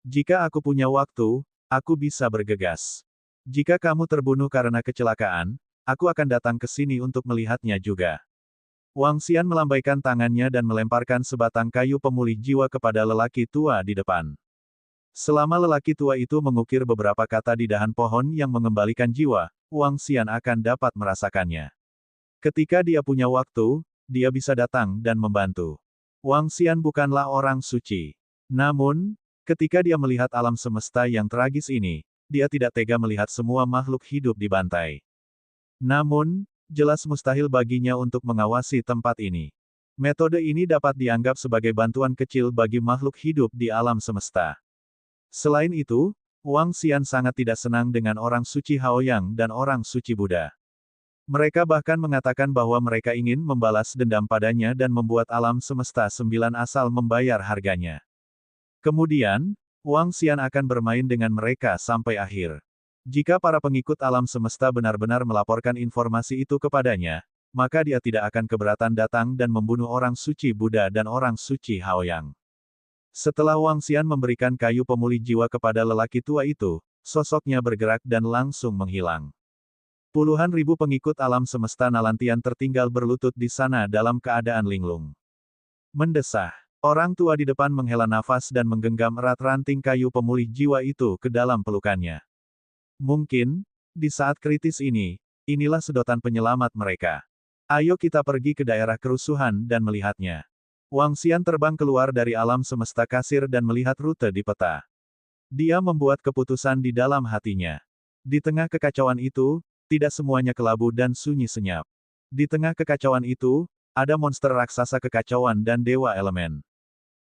S1: Jika aku punya waktu, aku bisa bergegas. Jika kamu terbunuh karena kecelakaan, aku akan datang ke sini untuk melihatnya juga. Wang Xian melambaikan tangannya dan melemparkan sebatang kayu pemulih jiwa kepada lelaki tua di depan. Selama lelaki tua itu mengukir beberapa kata di dahan pohon yang mengembalikan jiwa, Wang Xian akan dapat merasakannya. Ketika dia punya waktu, dia bisa datang dan membantu. Wang Xian bukanlah orang suci. Namun, ketika dia melihat alam semesta yang tragis ini, dia tidak tega melihat semua makhluk hidup dibantai. Namun, jelas mustahil baginya untuk mengawasi tempat ini. Metode ini dapat dianggap sebagai bantuan kecil bagi makhluk hidup di alam semesta. Selain itu, Wang Xian sangat tidak senang dengan orang suci Haoyang dan orang suci Buddha. Mereka bahkan mengatakan bahwa mereka ingin membalas dendam padanya dan membuat alam semesta sembilan asal membayar harganya. Kemudian, Wang Xian akan bermain dengan mereka sampai akhir. Jika para pengikut alam semesta benar-benar melaporkan informasi itu kepadanya, maka dia tidak akan keberatan datang dan membunuh orang suci Buddha dan orang suci Haoyang. Setelah Wang Xian memberikan kayu pemulih jiwa kepada lelaki tua itu, sosoknya bergerak dan langsung menghilang. Puluhan ribu pengikut alam semesta Nalantian tertinggal berlutut di sana dalam keadaan linglung. Mendesah. Orang tua di depan menghela nafas dan menggenggam erat ranting kayu pemulih jiwa itu ke dalam pelukannya. Mungkin, di saat kritis ini, inilah sedotan penyelamat mereka. Ayo kita pergi ke daerah kerusuhan dan melihatnya. Wang Xian terbang keluar dari alam semesta kasir dan melihat rute di peta. Dia membuat keputusan di dalam hatinya. Di tengah kekacauan itu, tidak semuanya kelabu dan sunyi senyap. Di tengah kekacauan itu, ada monster raksasa kekacauan dan dewa elemen.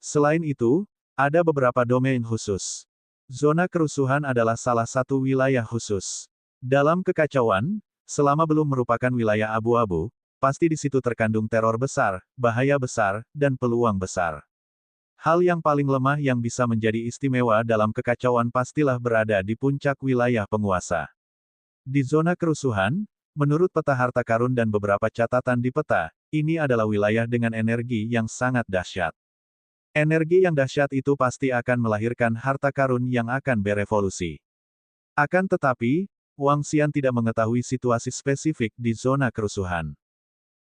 S1: Selain itu, ada beberapa domain khusus. Zona kerusuhan adalah salah satu wilayah khusus. Dalam kekacauan, selama belum merupakan wilayah abu-abu, pasti di situ terkandung teror besar, bahaya besar, dan peluang besar. Hal yang paling lemah yang bisa menjadi istimewa dalam kekacauan pastilah berada di puncak wilayah penguasa. Di zona kerusuhan, menurut peta harta karun dan beberapa catatan di peta, ini adalah wilayah dengan energi yang sangat dahsyat. Energi yang dahsyat itu pasti akan melahirkan harta karun yang akan berevolusi. Akan tetapi, Wang Xian tidak mengetahui situasi spesifik di zona kerusuhan.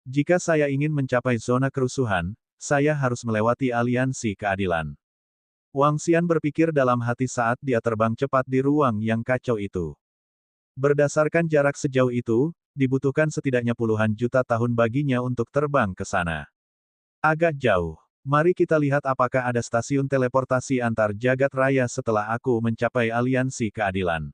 S1: Jika saya ingin mencapai zona kerusuhan, saya harus melewati aliansi keadilan. Wang Xian berpikir dalam hati saat dia terbang cepat di ruang yang kacau itu. Berdasarkan jarak sejauh itu, dibutuhkan setidaknya puluhan juta tahun baginya untuk terbang ke sana. Agak jauh. Mari kita lihat apakah ada stasiun teleportasi antar jagat raya setelah aku mencapai aliansi keadilan.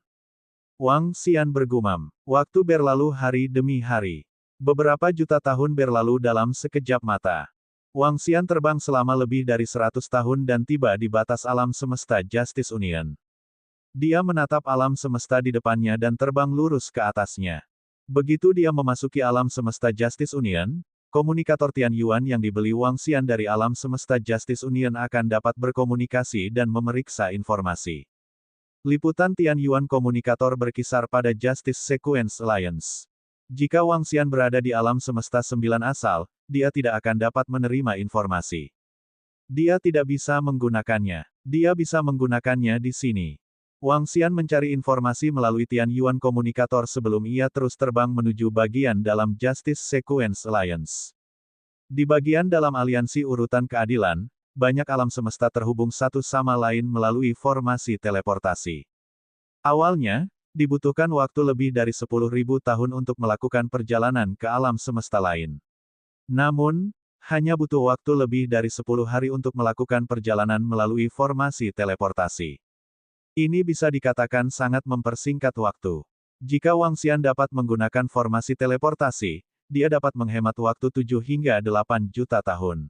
S1: Wang Xian bergumam. Waktu berlalu hari demi hari. Beberapa juta tahun berlalu dalam sekejap mata. Wang Xian terbang selama lebih dari 100 tahun dan tiba di batas alam semesta Justice Union. Dia menatap alam semesta di depannya dan terbang lurus ke atasnya. Begitu dia memasuki alam semesta Justice Union, komunikator Tian Yuan yang dibeli Wang Xian dari alam semesta Justice Union akan dapat berkomunikasi dan memeriksa informasi. Liputan Tian Yuan komunikator berkisar pada Justice Sequence Alliance. Jika Wang Xian berada di alam semesta 9 asal, dia tidak akan dapat menerima informasi. Dia tidak bisa menggunakannya. Dia bisa menggunakannya di sini. Wang Xian mencari informasi melalui Tian Yuan komunikator sebelum ia terus terbang menuju bagian dalam Justice Sequence Alliance. Di bagian dalam aliansi urutan keadilan, banyak alam semesta terhubung satu sama lain melalui formasi teleportasi. Awalnya, dibutuhkan waktu lebih dari 10.000 tahun untuk melakukan perjalanan ke alam semesta lain. Namun, hanya butuh waktu lebih dari 10 hari untuk melakukan perjalanan melalui formasi teleportasi. Ini bisa dikatakan sangat mempersingkat waktu. Jika Wang Xian dapat menggunakan formasi teleportasi, dia dapat menghemat waktu 7 hingga 8 juta tahun.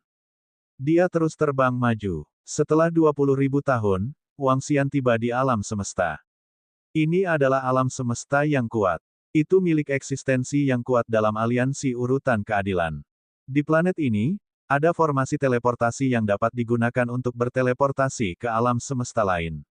S1: Dia terus terbang maju. Setelah 20.000 tahun, Wang Xian tiba di alam semesta. Ini adalah alam semesta yang kuat. Itu milik eksistensi yang kuat dalam aliansi urutan keadilan. Di planet ini, ada formasi teleportasi yang dapat digunakan untuk berteleportasi ke alam semesta lain.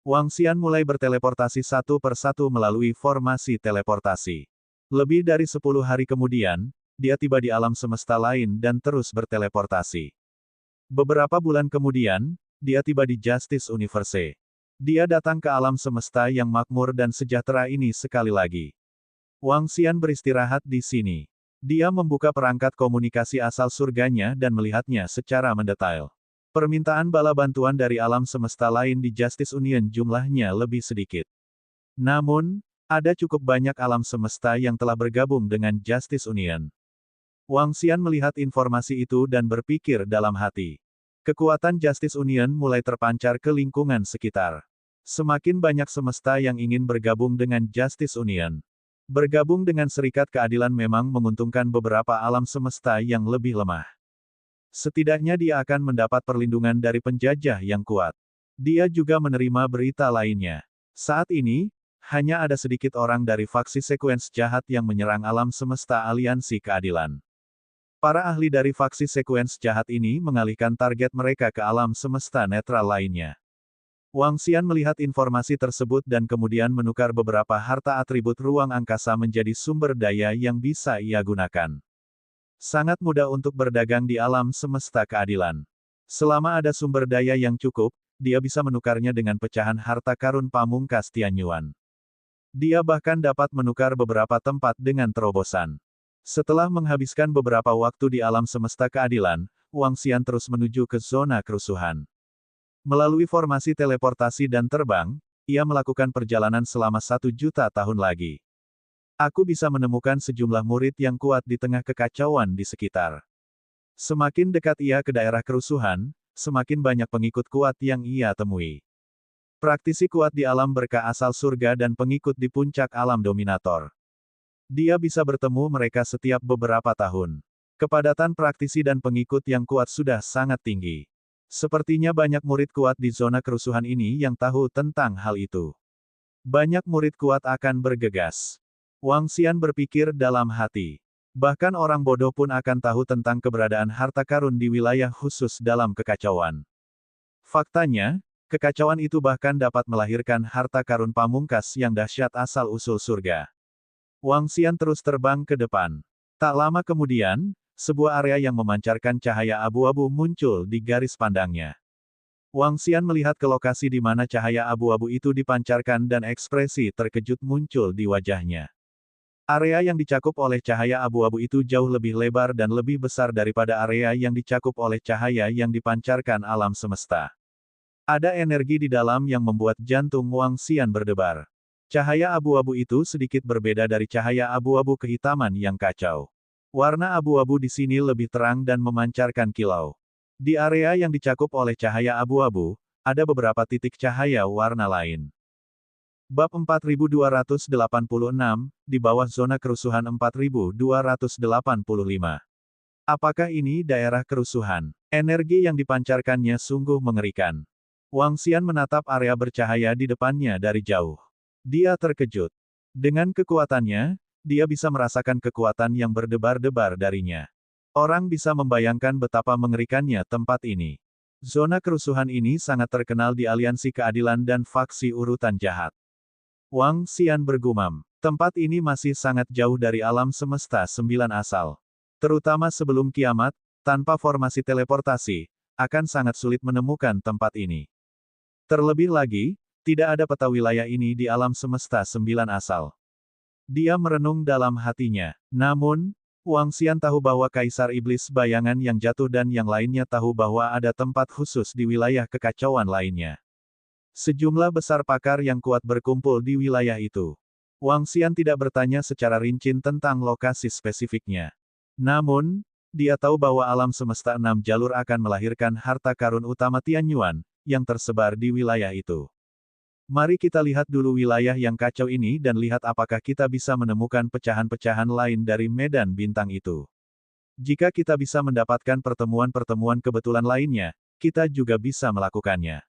S1: Wang Xian mulai berteleportasi satu persatu melalui formasi teleportasi. Lebih dari 10 hari kemudian, dia tiba di alam semesta lain dan terus berteleportasi. Beberapa bulan kemudian, dia tiba di Justice Universe. Dia datang ke alam semesta yang makmur dan sejahtera ini sekali lagi. Wang Xian beristirahat di sini. Dia membuka perangkat komunikasi asal surganya dan melihatnya secara mendetail. Permintaan bala bantuan dari alam semesta lain di Justice Union jumlahnya lebih sedikit. Namun, ada cukup banyak alam semesta yang telah bergabung dengan Justice Union. Wang Xian melihat informasi itu dan berpikir dalam hati. Kekuatan Justice Union mulai terpancar ke lingkungan sekitar. Semakin banyak semesta yang ingin bergabung dengan Justice Union. Bergabung dengan Serikat Keadilan memang menguntungkan beberapa alam semesta yang lebih lemah. Setidaknya dia akan mendapat perlindungan dari penjajah yang kuat. Dia juga menerima berita lainnya. Saat ini, hanya ada sedikit orang dari faksi sekuens jahat yang menyerang alam semesta Aliansi Keadilan. Para ahli dari faksi sekuens jahat ini mengalihkan target mereka ke alam semesta netral lainnya. Wang Xian melihat informasi tersebut dan kemudian menukar beberapa harta atribut ruang angkasa menjadi sumber daya yang bisa ia gunakan. Sangat mudah untuk berdagang di alam semesta keadilan. Selama ada sumber daya yang cukup, dia bisa menukarnya dengan pecahan harta karun pamungkas Tianyuan. Dia bahkan dapat menukar beberapa tempat dengan terobosan. Setelah menghabiskan beberapa waktu di alam semesta keadilan, Wang Xian terus menuju ke zona kerusuhan. Melalui formasi teleportasi dan terbang, ia melakukan perjalanan selama 1 juta tahun lagi. Aku bisa menemukan sejumlah murid yang kuat di tengah kekacauan di sekitar. Semakin dekat ia ke daerah kerusuhan, semakin banyak pengikut kuat yang ia temui. Praktisi kuat di alam berkah asal surga dan pengikut di puncak alam dominator. Dia bisa bertemu mereka setiap beberapa tahun. Kepadatan praktisi dan pengikut yang kuat sudah sangat tinggi. Sepertinya banyak murid kuat di zona kerusuhan ini yang tahu tentang hal itu. Banyak murid kuat akan bergegas. Wang Xian berpikir dalam hati. Bahkan orang bodoh pun akan tahu tentang keberadaan harta karun di wilayah khusus dalam kekacauan. Faktanya, kekacauan itu bahkan dapat melahirkan harta karun pamungkas yang dahsyat asal-usul surga. Wang Xian terus terbang ke depan. Tak lama kemudian, sebuah area yang memancarkan cahaya abu-abu muncul di garis pandangnya. Wang Xian melihat ke lokasi di mana cahaya abu-abu itu dipancarkan dan ekspresi terkejut muncul di wajahnya. Area yang dicakup oleh cahaya abu-abu itu jauh lebih lebar dan lebih besar daripada area yang dicakup oleh cahaya yang dipancarkan alam semesta. Ada energi di dalam yang membuat jantung Wang Xian berdebar. Cahaya abu-abu itu sedikit berbeda dari cahaya abu-abu kehitaman yang kacau. Warna abu-abu di sini lebih terang dan memancarkan kilau. Di area yang dicakup oleh cahaya abu-abu, ada beberapa titik cahaya warna lain. Bab 4286, di bawah zona kerusuhan 4285. Apakah ini daerah kerusuhan? Energi yang dipancarkannya sungguh mengerikan. Wang Xian menatap area bercahaya di depannya dari jauh. Dia terkejut. Dengan kekuatannya, dia bisa merasakan kekuatan yang berdebar-debar darinya. Orang bisa membayangkan betapa mengerikannya tempat ini. Zona kerusuhan ini sangat terkenal di Aliansi Keadilan dan faksi urutan jahat. Wang Xian bergumam, tempat ini masih sangat jauh dari alam semesta 9 asal. Terutama sebelum kiamat, tanpa formasi teleportasi, akan sangat sulit menemukan tempat ini. Terlebih lagi, tidak ada peta wilayah ini di alam semesta 9 asal. Dia merenung dalam hatinya. Namun, Wang Xian tahu bahwa Kaisar Iblis Bayangan yang jatuh dan yang lainnya tahu bahwa ada tempat khusus di wilayah kekacauan lainnya. Sejumlah besar pakar yang kuat berkumpul di wilayah itu. Wang Xian tidak bertanya secara rinci tentang lokasi spesifiknya. Namun, dia tahu bahwa alam semesta 6 jalur akan melahirkan harta karun utama Tianyuan, yang tersebar di wilayah itu. Mari kita lihat dulu wilayah yang kacau ini dan lihat apakah kita bisa menemukan pecahan-pecahan lain dari medan bintang itu. Jika kita bisa mendapatkan pertemuan-pertemuan kebetulan lainnya, kita juga bisa melakukannya.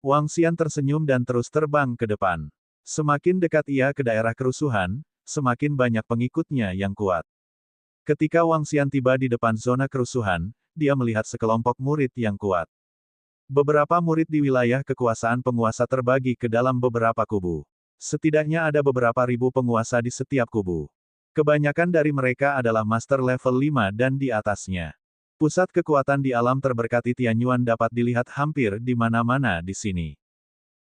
S1: Wang Xian tersenyum dan terus terbang ke depan. Semakin dekat ia ke daerah kerusuhan, semakin banyak pengikutnya yang kuat. Ketika Wang Xian tiba di depan zona kerusuhan, dia melihat sekelompok murid yang kuat. Beberapa murid di wilayah kekuasaan penguasa terbagi ke dalam beberapa kubu. Setidaknya ada beberapa ribu penguasa di setiap kubu. Kebanyakan dari mereka adalah master level 5 dan di atasnya. Pusat kekuatan di alam terberkati Tianyuan dapat dilihat hampir di mana-mana di sini.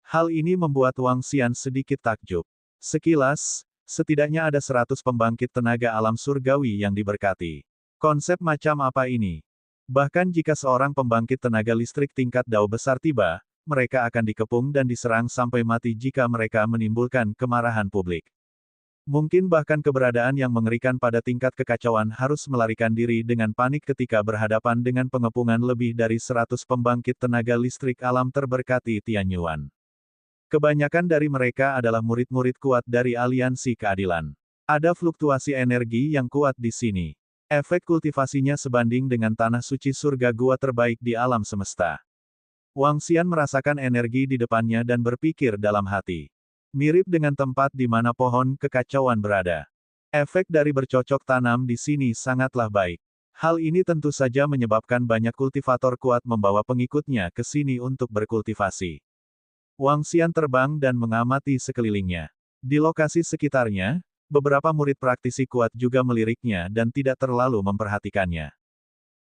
S1: Hal ini membuat Wang Xian sedikit takjub. Sekilas, setidaknya ada 100 pembangkit tenaga alam surgawi yang diberkati. Konsep macam apa ini? Bahkan jika seorang pembangkit tenaga listrik tingkat dao besar tiba, mereka akan dikepung dan diserang sampai mati jika mereka menimbulkan kemarahan publik. Mungkin bahkan keberadaan yang mengerikan pada tingkat kekacauan harus melarikan diri dengan panik ketika berhadapan dengan pengepungan lebih dari 100 pembangkit tenaga listrik alam terberkati Tianyuan. Kebanyakan dari mereka adalah murid-murid kuat dari Aliansi Keadilan. Ada fluktuasi energi yang kuat di sini. Efek kultivasinya sebanding dengan tanah suci surga gua terbaik di alam semesta. Wang Xian merasakan energi di depannya dan berpikir dalam hati. Mirip dengan tempat di mana pohon kekacauan berada. Efek dari bercocok tanam di sini sangatlah baik. Hal ini tentu saja menyebabkan banyak kultivator kuat membawa pengikutnya ke sini untuk berkultivasi. Wang Xian terbang dan mengamati sekelilingnya. Di lokasi sekitarnya, beberapa murid praktisi kuat juga meliriknya dan tidak terlalu memperhatikannya.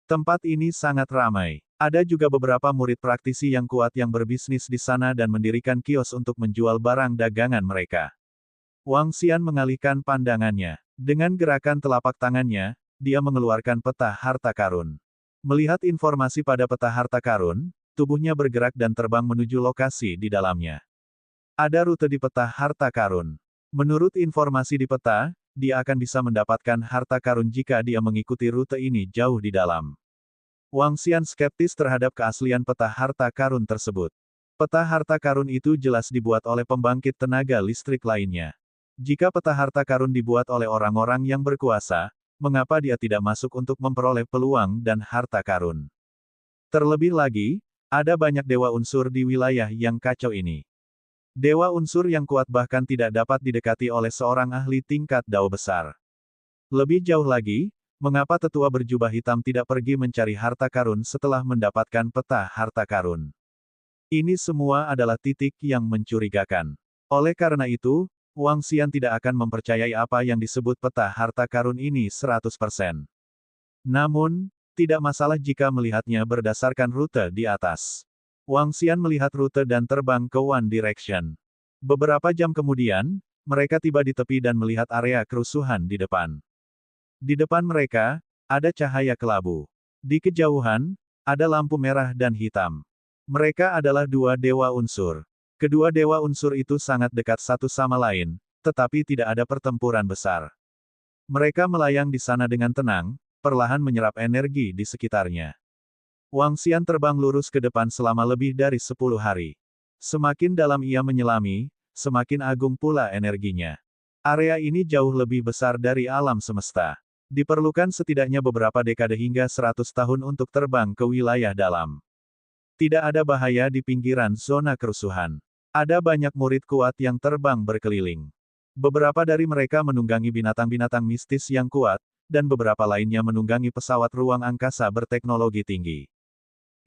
S1: Tempat ini sangat ramai. Ada juga beberapa murid praktisi yang kuat yang berbisnis di sana dan mendirikan kios untuk menjual barang dagangan mereka. Wang Xian mengalihkan pandangannya. Dengan gerakan telapak tangannya, dia mengeluarkan peta harta karun. Melihat informasi pada peta harta karun, tubuhnya bergerak dan terbang menuju lokasi di dalamnya. Ada rute di peta harta karun. Menurut informasi di peta, dia akan bisa mendapatkan harta karun jika dia mengikuti rute ini jauh di dalam. Wang Xian skeptis terhadap keaslian peta harta karun tersebut. Peta harta karun itu jelas dibuat oleh pembangkit tenaga listrik lainnya. Jika peta harta karun dibuat oleh orang-orang yang berkuasa, mengapa dia tidak masuk untuk memperoleh peluang dan harta karun? Terlebih lagi, ada banyak dewa unsur di wilayah yang kacau ini. Dewa unsur yang kuat bahkan tidak dapat didekati oleh seorang ahli tingkat dao besar. Lebih jauh lagi, mengapa tetua berjubah hitam tidak pergi mencari harta karun setelah mendapatkan peta harta karun? Ini semua adalah titik yang mencurigakan. Oleh karena itu, Wang Xian tidak akan mempercayai apa yang disebut peta harta karun ini 100%. Namun, tidak masalah jika melihatnya berdasarkan rute di atas. Wang Xian melihat rute dan terbang ke One Direction. Beberapa jam kemudian, mereka tiba di tepi dan melihat area kerusuhan di depan. Di depan mereka, ada cahaya kelabu. Di kejauhan, ada lampu merah dan hitam. Mereka adalah dua dewa unsur. Kedua dewa unsur itu sangat dekat satu sama lain, tetapi tidak ada pertempuran besar. Mereka melayang di sana dengan tenang, perlahan menyerap energi di sekitarnya. Wang Xian terbang lurus ke depan selama lebih dari 10 hari. Semakin dalam ia menyelami, semakin agung pula energinya. Area ini jauh lebih besar dari alam semesta. Diperlukan setidaknya beberapa dekade hingga 100 tahun untuk terbang ke wilayah dalam. Tidak ada bahaya di pinggiran zona kerusuhan. Ada banyak murid kuat yang terbang berkeliling. Beberapa dari mereka menunggangi binatang-binatang mistis yang kuat, dan beberapa lainnya menunggangi pesawat ruang angkasa berteknologi tinggi.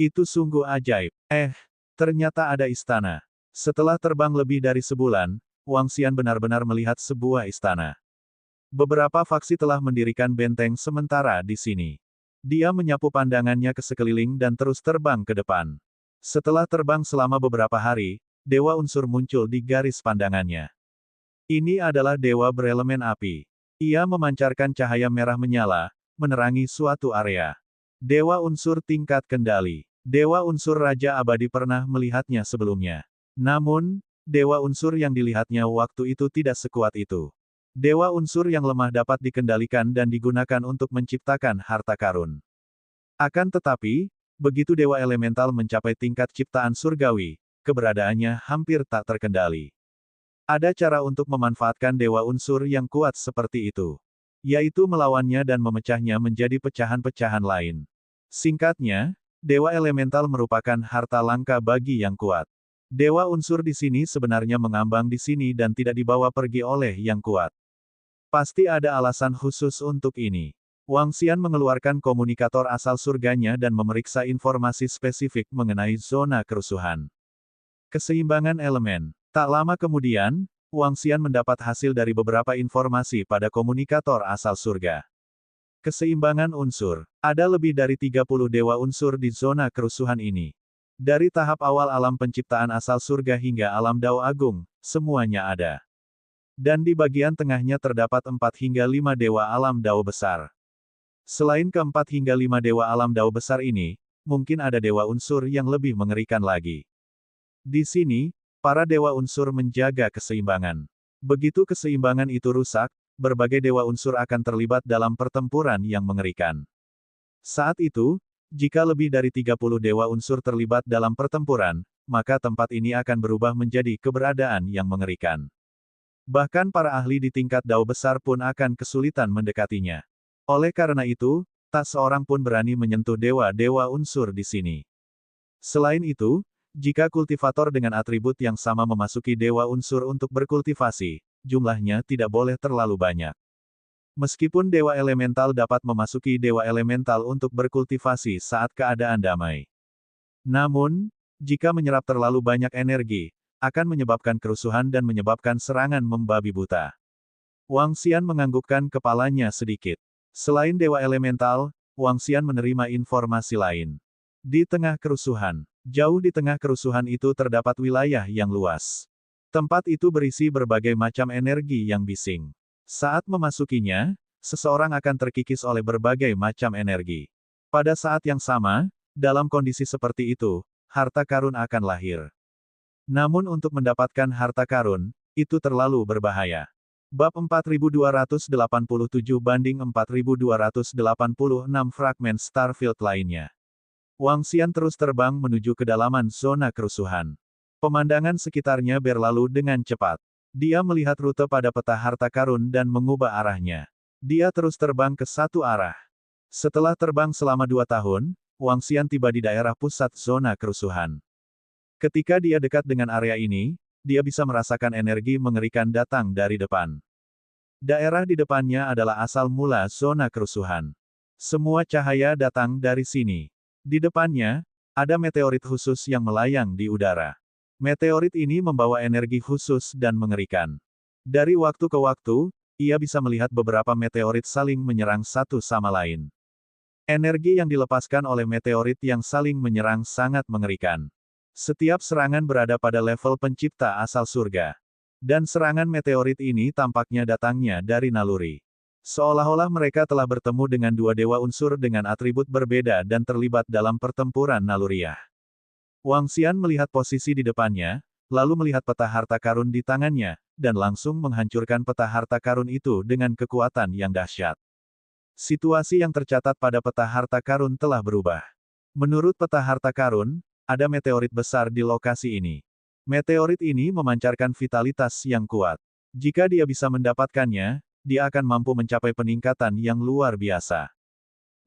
S1: Itu sungguh ajaib. Ternyata ada istana. Setelah terbang lebih dari sebulan, Wang Xian benar-benar melihat sebuah istana. Beberapa faksi telah mendirikan benteng sementara di sini. Dia menyapu pandangannya ke sekeliling dan terus terbang ke depan. Setelah terbang selama beberapa hari, dewa unsur muncul di garis pandangannya. Ini adalah dewa berelemen api. Ia memancarkan cahaya merah menyala, menerangi suatu area. Dewa unsur tingkat kendali. Dewa unsur Raja Abadi pernah melihatnya sebelumnya. Namun, dewa unsur yang dilihatnya waktu itu tidak sekuat itu. Dewa unsur yang lemah dapat dikendalikan dan digunakan untuk menciptakan harta karun. Akan tetapi, begitu dewa elemental mencapai tingkat ciptaan surgawi, keberadaannya hampir tak terkendali. Ada cara untuk memanfaatkan dewa unsur yang kuat seperti itu, yaitu melawannya dan memecahnya menjadi pecahan-pecahan lain. Singkatnya, dewa elemental merupakan harta langka bagi yang kuat. Dewa unsur di sini sebenarnya mengambang di sini dan tidak dibawa pergi oleh yang kuat. Pasti ada alasan khusus untuk ini. Wang Xian mengeluarkan komunikator asal surganya dan memeriksa informasi spesifik mengenai zona kerusuhan. Keseimbangan elemen. Tak lama kemudian, Wang Xian mendapat hasil dari beberapa informasi pada komunikator asal surga. Keseimbangan unsur. Ada lebih dari 30 dewa unsur di zona kerusuhan ini. Dari tahap awal alam penciptaan asal surga hingga alam Dao Agung, semuanya ada. Dan di bagian tengahnya terdapat 4 hingga 5 dewa alam Dao besar. Selain keempat hingga 5 dewa alam Dao besar ini, mungkin ada dewa unsur yang lebih mengerikan lagi. Di sini, para dewa unsur menjaga keseimbangan. Begitu keseimbangan itu rusak, berbagai dewa unsur akan terlibat dalam pertempuran yang mengerikan. Saat itu, jika lebih dari 30 dewa unsur terlibat dalam pertempuran, maka tempat ini akan berubah menjadi keberadaan yang mengerikan. Bahkan para ahli di tingkat Dao besar pun akan kesulitan mendekatinya. Oleh karena itu, tak seorang pun berani menyentuh dewa-dewa unsur di sini. Selain itu, jika kultivator dengan atribut yang sama memasuki dewa unsur untuk berkultivasi, jumlahnya tidak boleh terlalu banyak. Meskipun dewa elemental dapat memasuki dewa elemental untuk berkultivasi saat keadaan damai. Namun, jika menyerap terlalu banyak energi, akan menyebabkan kerusuhan dan menyebabkan serangan membabi buta. Wang Xian menganggukkan kepalanya sedikit. Selain dewa elemental, Wang Xian menerima informasi lain. Di tengah kerusuhan, jauh di tengah kerusuhan itu terdapat wilayah yang luas. Tempat itu berisi berbagai macam energi yang bising. Saat memasukinya, seseorang akan terkikis oleh berbagai macam energi. Pada saat yang sama, dalam kondisi seperti itu, harta karun akan lahir. Namun untuk mendapatkan harta karun, itu terlalu berbahaya. Bab 4287 banding 4286 fragmen Starfield lainnya. Wang Xian terus terbang menuju kedalaman zona kerusuhan. Pemandangan sekitarnya berlalu dengan cepat. Dia melihat rute pada peta harta karun dan mengubah arahnya. Dia terus terbang ke satu arah. Setelah terbang selama 2 tahun, Wang Xian tiba di daerah pusat zona kerusuhan. Ketika dia dekat dengan area ini, dia bisa merasakan energi mengerikan datang dari depan. Daerah di depannya adalah asal mula zona kerusuhan. Semua cahaya datang dari sini. Di depannya, ada meteorit khusus yang melayang di udara. Meteorit ini membawa energi khusus dan mengerikan. Dari waktu ke waktu, ia bisa melihat beberapa meteorit saling menyerang satu sama lain. Energi yang dilepaskan oleh meteorit yang saling menyerang sangat mengerikan. Setiap serangan berada pada level pencipta asal surga. Dan serangan meteorit ini tampaknya datangnya dari naluri. Seolah-olah mereka telah bertemu dengan 2 dewa unsur dengan atribut berbeda dan terlibat dalam pertempuran naluriah. Wang Xian melihat posisi di depannya, lalu melihat peta harta karun di tangannya, dan langsung menghancurkan peta harta karun itu dengan kekuatan yang dahsyat. Situasi yang tercatat pada peta harta karun telah berubah. Menurut peta harta karun, ada meteorit besar di lokasi ini. Meteorit ini memancarkan vitalitas yang kuat. Jika dia bisa mendapatkannya, dia akan mampu mencapai peningkatan yang luar biasa.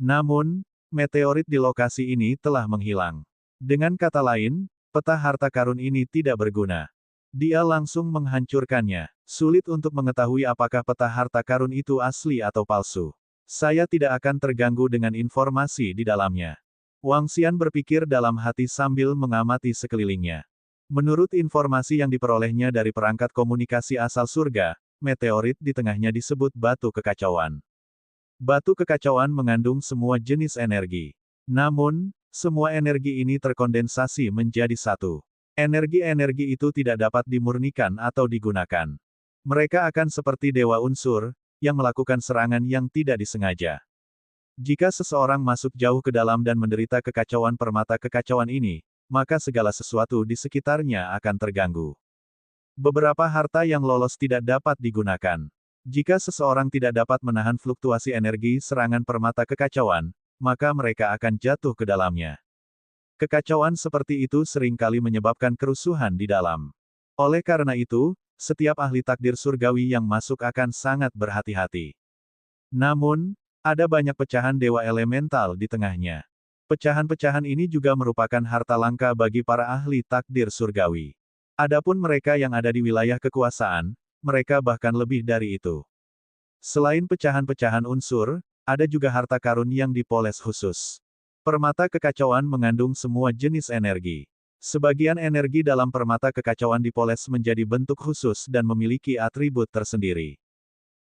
S1: Namun, meteorit di lokasi ini telah menghilang. Dengan kata lain, peta harta karun ini tidak berguna. Dia langsung menghancurkannya. Sulit untuk mengetahui apakah peta harta karun itu asli atau palsu. Saya tidak akan terganggu dengan informasi di dalamnya. Wang Xian berpikir dalam hati sambil mengamati sekelilingnya. Menurut informasi yang diperolehnya dari perangkat komunikasi asal surga, meteorit di tengahnya disebut batu kekacauan. Batu kekacauan mengandung semua jenis energi. Namun, semua energi ini terkondensasi menjadi satu. Energi-energi itu tidak dapat dimurnikan atau digunakan. Mereka akan seperti dewa unsur, yang melakukan serangan yang tidak disengaja. Jika seseorang masuk jauh ke dalam dan menderita kekacauan permata kekacauan ini, maka segala sesuatu di sekitarnya akan terganggu. Beberapa harta yang lolos tidak dapat digunakan. Jika seseorang tidak dapat menahan fluktuasi energi serangan permata kekacauan, maka mereka akan jatuh ke dalamnya. Kekacauan seperti itu seringkali menyebabkan kerusuhan di dalam. Oleh karena itu, setiap ahli takdir surgawi yang masuk akan sangat berhati-hati. Namun, ada banyak pecahan dewa elemental di tengahnya. Pecahan-pecahan ini juga merupakan harta langka bagi para ahli takdir surgawi. Adapun mereka yang ada di wilayah kekuasaan, mereka bahkan lebih dari itu. Selain pecahan-pecahan unsur, ada juga harta karun yang dipoles khusus. Permata kekacauan mengandung semua jenis energi. Sebagian energi dalam permata kekacauan dipoles menjadi bentuk khusus dan memiliki atribut tersendiri.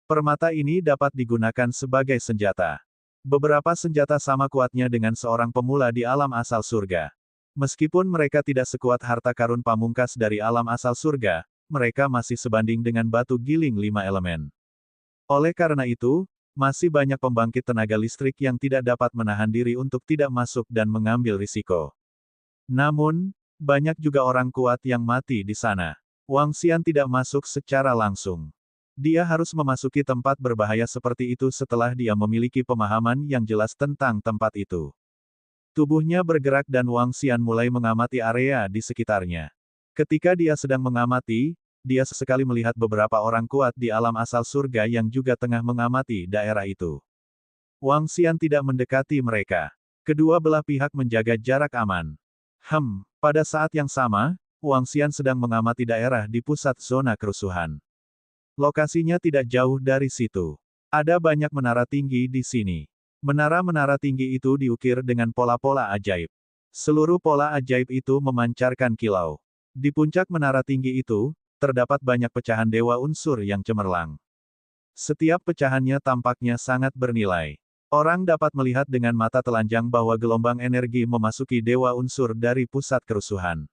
S1: Permata ini dapat digunakan sebagai senjata. Beberapa senjata sama kuatnya dengan seorang pemula di alam asal surga. Meskipun mereka tidak sekuat harta karun pamungkas dari alam asal surga, mereka masih sebanding dengan batu giling 5 elemen. Oleh karena itu, masih banyak pembangkit tenaga listrik yang tidak dapat menahan diri untuk tidak masuk dan mengambil risiko. Namun, banyak juga orang kuat yang mati di sana. Wang Xian tidak masuk secara langsung. Dia harus memasuki tempat berbahaya seperti itu setelah dia memiliki pemahaman yang jelas tentang tempat itu. Tubuhnya bergerak dan Wang Xian mulai mengamati area di sekitarnya. Ketika dia sedang mengamati, dia sesekali melihat beberapa orang kuat di alam asal surga yang juga tengah mengamati daerah itu. Wang Xian tidak mendekati mereka. Kedua belah pihak menjaga jarak aman. Pada saat yang sama, Wang Xian sedang mengamati daerah di pusat zona kerusuhan. Lokasinya tidak jauh dari situ. Ada banyak menara tinggi di sini. Menara-menara tinggi itu diukir dengan pola-pola ajaib. Seluruh pola ajaib itu memancarkan kilau. Di puncak menara tinggi itu, terdapat banyak pecahan dewa unsur yang cemerlang. Setiap pecahannya tampaknya sangat bernilai. Orang dapat melihat dengan mata telanjang bahwa gelombang energi memasuki dewa unsur dari pusat kerusuhan.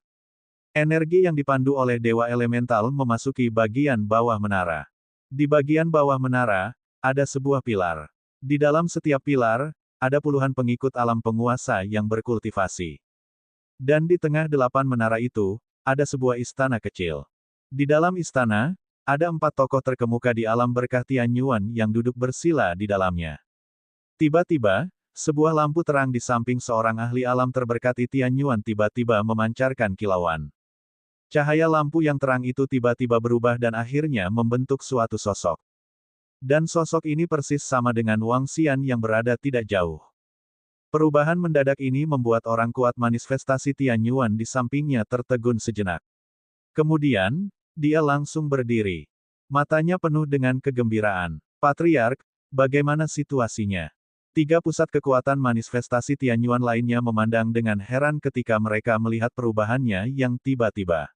S1: Energi yang dipandu oleh dewa elemental memasuki bagian bawah menara. Di bagian bawah menara, ada sebuah pilar. Di dalam setiap pilar, ada puluhan pengikut alam penguasa yang berkultivasi. Dan di tengah 8 menara itu, ada sebuah istana kecil. Di dalam istana, ada 4 tokoh terkemuka di alam berkah Tianyuan yang duduk bersila di dalamnya. Tiba-tiba, sebuah lampu terang di samping seorang ahli alam terberkati Tianyuan tiba-tiba memancarkan kilauan. Cahaya lampu yang terang itu tiba-tiba berubah dan akhirnya membentuk suatu sosok. Dan sosok ini persis sama dengan Wang Xian yang berada tidak jauh. Perubahan mendadak ini membuat orang kuat manifestasi Tianyuan di sampingnya tertegun sejenak. Kemudian, dia langsung berdiri. Matanya penuh dengan kegembiraan. Patriark, bagaimana situasinya? 3 pusat kekuatan manifestasi Tianyuan lainnya memandang dengan heran ketika mereka melihat perubahannya yang tiba-tiba.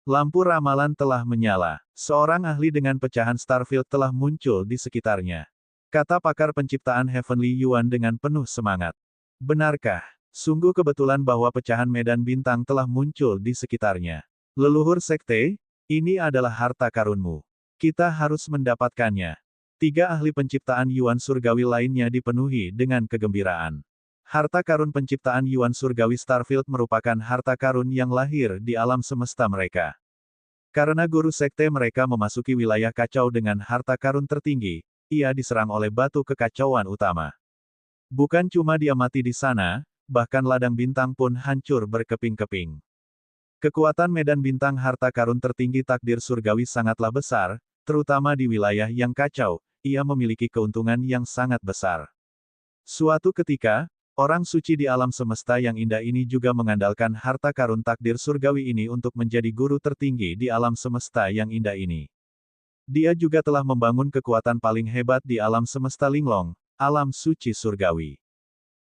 S1: Lampu ramalan telah menyala. Seorang ahli dengan pecahan Starfield telah muncul di sekitarnya. Kata pakar penciptaan Heavenly Yuan dengan penuh semangat. Benarkah? Sungguh kebetulan bahwa pecahan medan bintang telah muncul di sekitarnya. Leluhur sekte, ini adalah harta karunmu. Kita harus mendapatkannya. 3 ahli penciptaan Yuan surgawi lainnya dipenuhi dengan kegembiraan. Harta karun penciptaan Yuan surgawi Starfield merupakan harta karun yang lahir di alam semesta mereka. Karena guru sekte mereka memasuki wilayah kacau dengan harta karun tertinggi, ia diserang oleh batu kekacauan utama. Bukan cuma dia mati di sana, bahkan ladang bintang pun hancur berkeping-keping. Kekuatan medan bintang harta karun tertinggi takdir surgawi sangatlah besar, terutama di wilayah yang kacau, ia memiliki keuntungan yang sangat besar. Suatu ketika, orang suci di alam semesta yang indah ini juga mengandalkan harta karun takdir surgawi ini untuk menjadi guru tertinggi di alam semesta yang indah ini. Dia juga telah membangun kekuatan paling hebat di alam semesta Linglong, alam suci surgawi.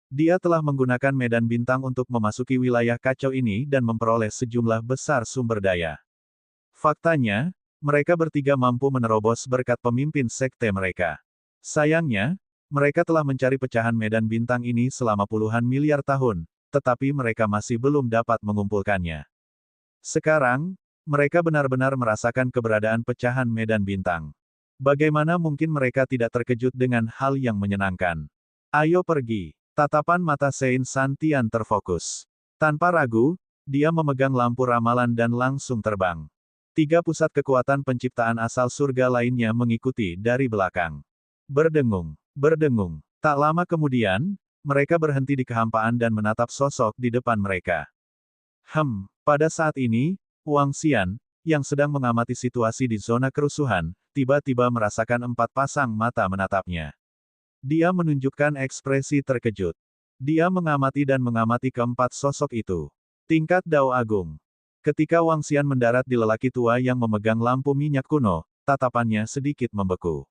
S1: Dia telah menggunakan medan bintang untuk memasuki wilayah kacau ini dan memperoleh sejumlah besar sumber daya. Faktanya, mereka bertiga mampu menerobos berkat pemimpin sekte mereka. Sayangnya, mereka telah mencari pecahan medan bintang ini selama puluhan miliar tahun, tetapi mereka masih belum dapat mengumpulkannya. Sekarang, mereka benar-benar merasakan keberadaan pecahan medan bintang. Bagaimana mungkin mereka tidak terkejut dengan hal yang menyenangkan? Ayo pergi. Tatapan mata Sein Santian terfokus. Tanpa ragu, dia memegang lampu ramalan dan langsung terbang. 3 pusat kekuatan penciptaan asal surga lainnya mengikuti dari belakang. Berdengung. Berdengung. Tak lama kemudian, mereka berhenti di kehampaan dan menatap sosok di depan mereka. Pada saat ini, Wang Xian, yang sedang mengamati situasi di zona kerusuhan, tiba-tiba merasakan 4 pasang mata menatapnya. Dia menunjukkan ekspresi terkejut. Dia mengamati dan mengamati keempat sosok itu. Tingkat Dao Agung. Ketika Wang Xian mendarat di lelaki tua yang memegang lampu minyak kuno, tatapannya sedikit membeku.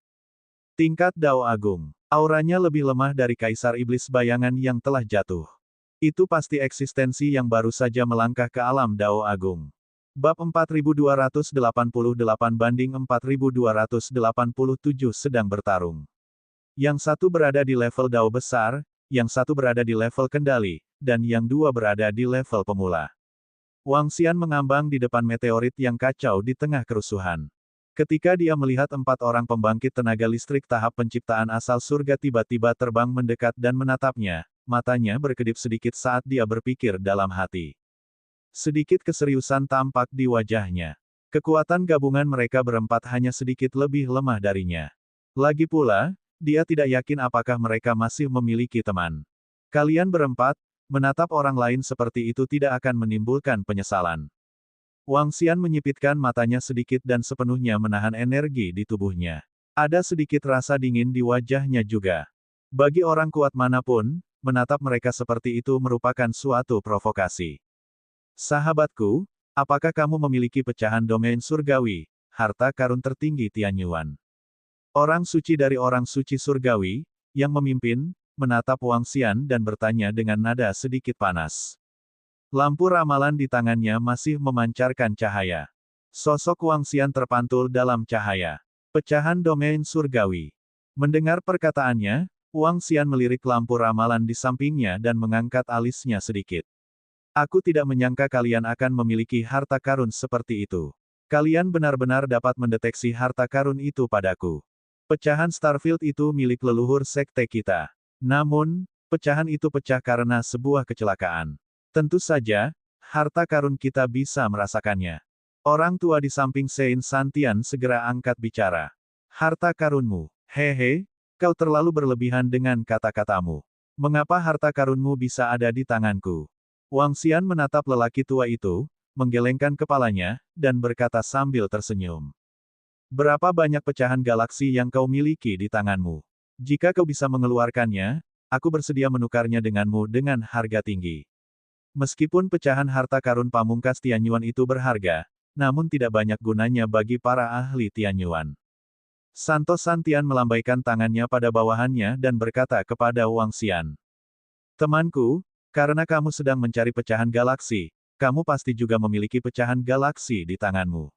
S1: Tingkat Dao Agung. Auranya lebih lemah dari Kaisar Iblis Bayangan yang telah jatuh. Itu pasti eksistensi yang baru saja melangkah ke alam Dao Agung. Bab 4288 banding 4287 sedang bertarung. Yang satu berada di level dao besar, yang satu berada di level kendali, dan yang dua berada di level pemula. Wang Xian mengambang di depan meteorit yang kacau di tengah kerusuhan. Ketika dia melihat 4 orang pembangkit tenaga listrik tahap penciptaan asal surga tiba-tiba terbang mendekat dan menatapnya, matanya berkedip sedikit saat dia berpikir dalam hati. Sedikit keseriusan tampak di wajahnya. Kekuatan gabungan mereka berempat hanya sedikit lebih lemah darinya. Lagi pula, dia tidak yakin apakah mereka masih memiliki teman. Kalian berempat, menatap orang lain seperti itu tidak akan menimbulkan penyesalan. Wang Xian menyipitkan matanya sedikit dan sepenuhnya menahan energi di tubuhnya. Ada sedikit rasa dingin di wajahnya juga. Bagi orang kuat manapun, menatap mereka seperti itu merupakan suatu provokasi. Sahabatku, apakah kamu memiliki pecahan domain surgawi, harta karun tertinggi Tianyuan? Orang suci dari orang suci surgawi, yang memimpin, menatap Wang Xian dan bertanya dengan nada sedikit panas. Lampu ramalan di tangannya masih memancarkan cahaya. Sosok Wang Xian terpantul dalam cahaya. Pecahan domain surgawi. Mendengar perkataannya, Wang Xian melirik lampu ramalan di sampingnya dan mengangkat alisnya sedikit. Aku tidak menyangka kalian akan memiliki harta karun seperti itu. Kalian benar-benar dapat mendeteksi harta karun itu padaku. Pecahan Starfield itu milik leluhur sekte kita. Namun, pecahan itu pecah karena sebuah kecelakaan. Tentu saja, harta karun kita bisa merasakannya. Orang tua di samping Sein Santian segera angkat bicara. Harta karunmu. Hehe, kau terlalu berlebihan dengan kata-katamu. Mengapa harta karunmu bisa ada di tanganku? Wang Xian menatap lelaki tua itu, menggelengkan kepalanya, dan berkata sambil tersenyum. Berapa banyak pecahan galaksi yang kau miliki di tanganmu? Jika kau bisa mengeluarkannya, aku bersedia menukarnya denganmu dengan harga tinggi. Meskipun pecahan harta karun pamungkas Tianyuan itu berharga, namun tidak banyak gunanya bagi para ahli Tianyuan. Santo Santian melambaikan tangannya pada bawahannya dan berkata kepada Wang Xian. Temanku, karena kamu sedang mencari pecahan galaksi, kamu pasti juga memiliki pecahan galaksi di tanganmu.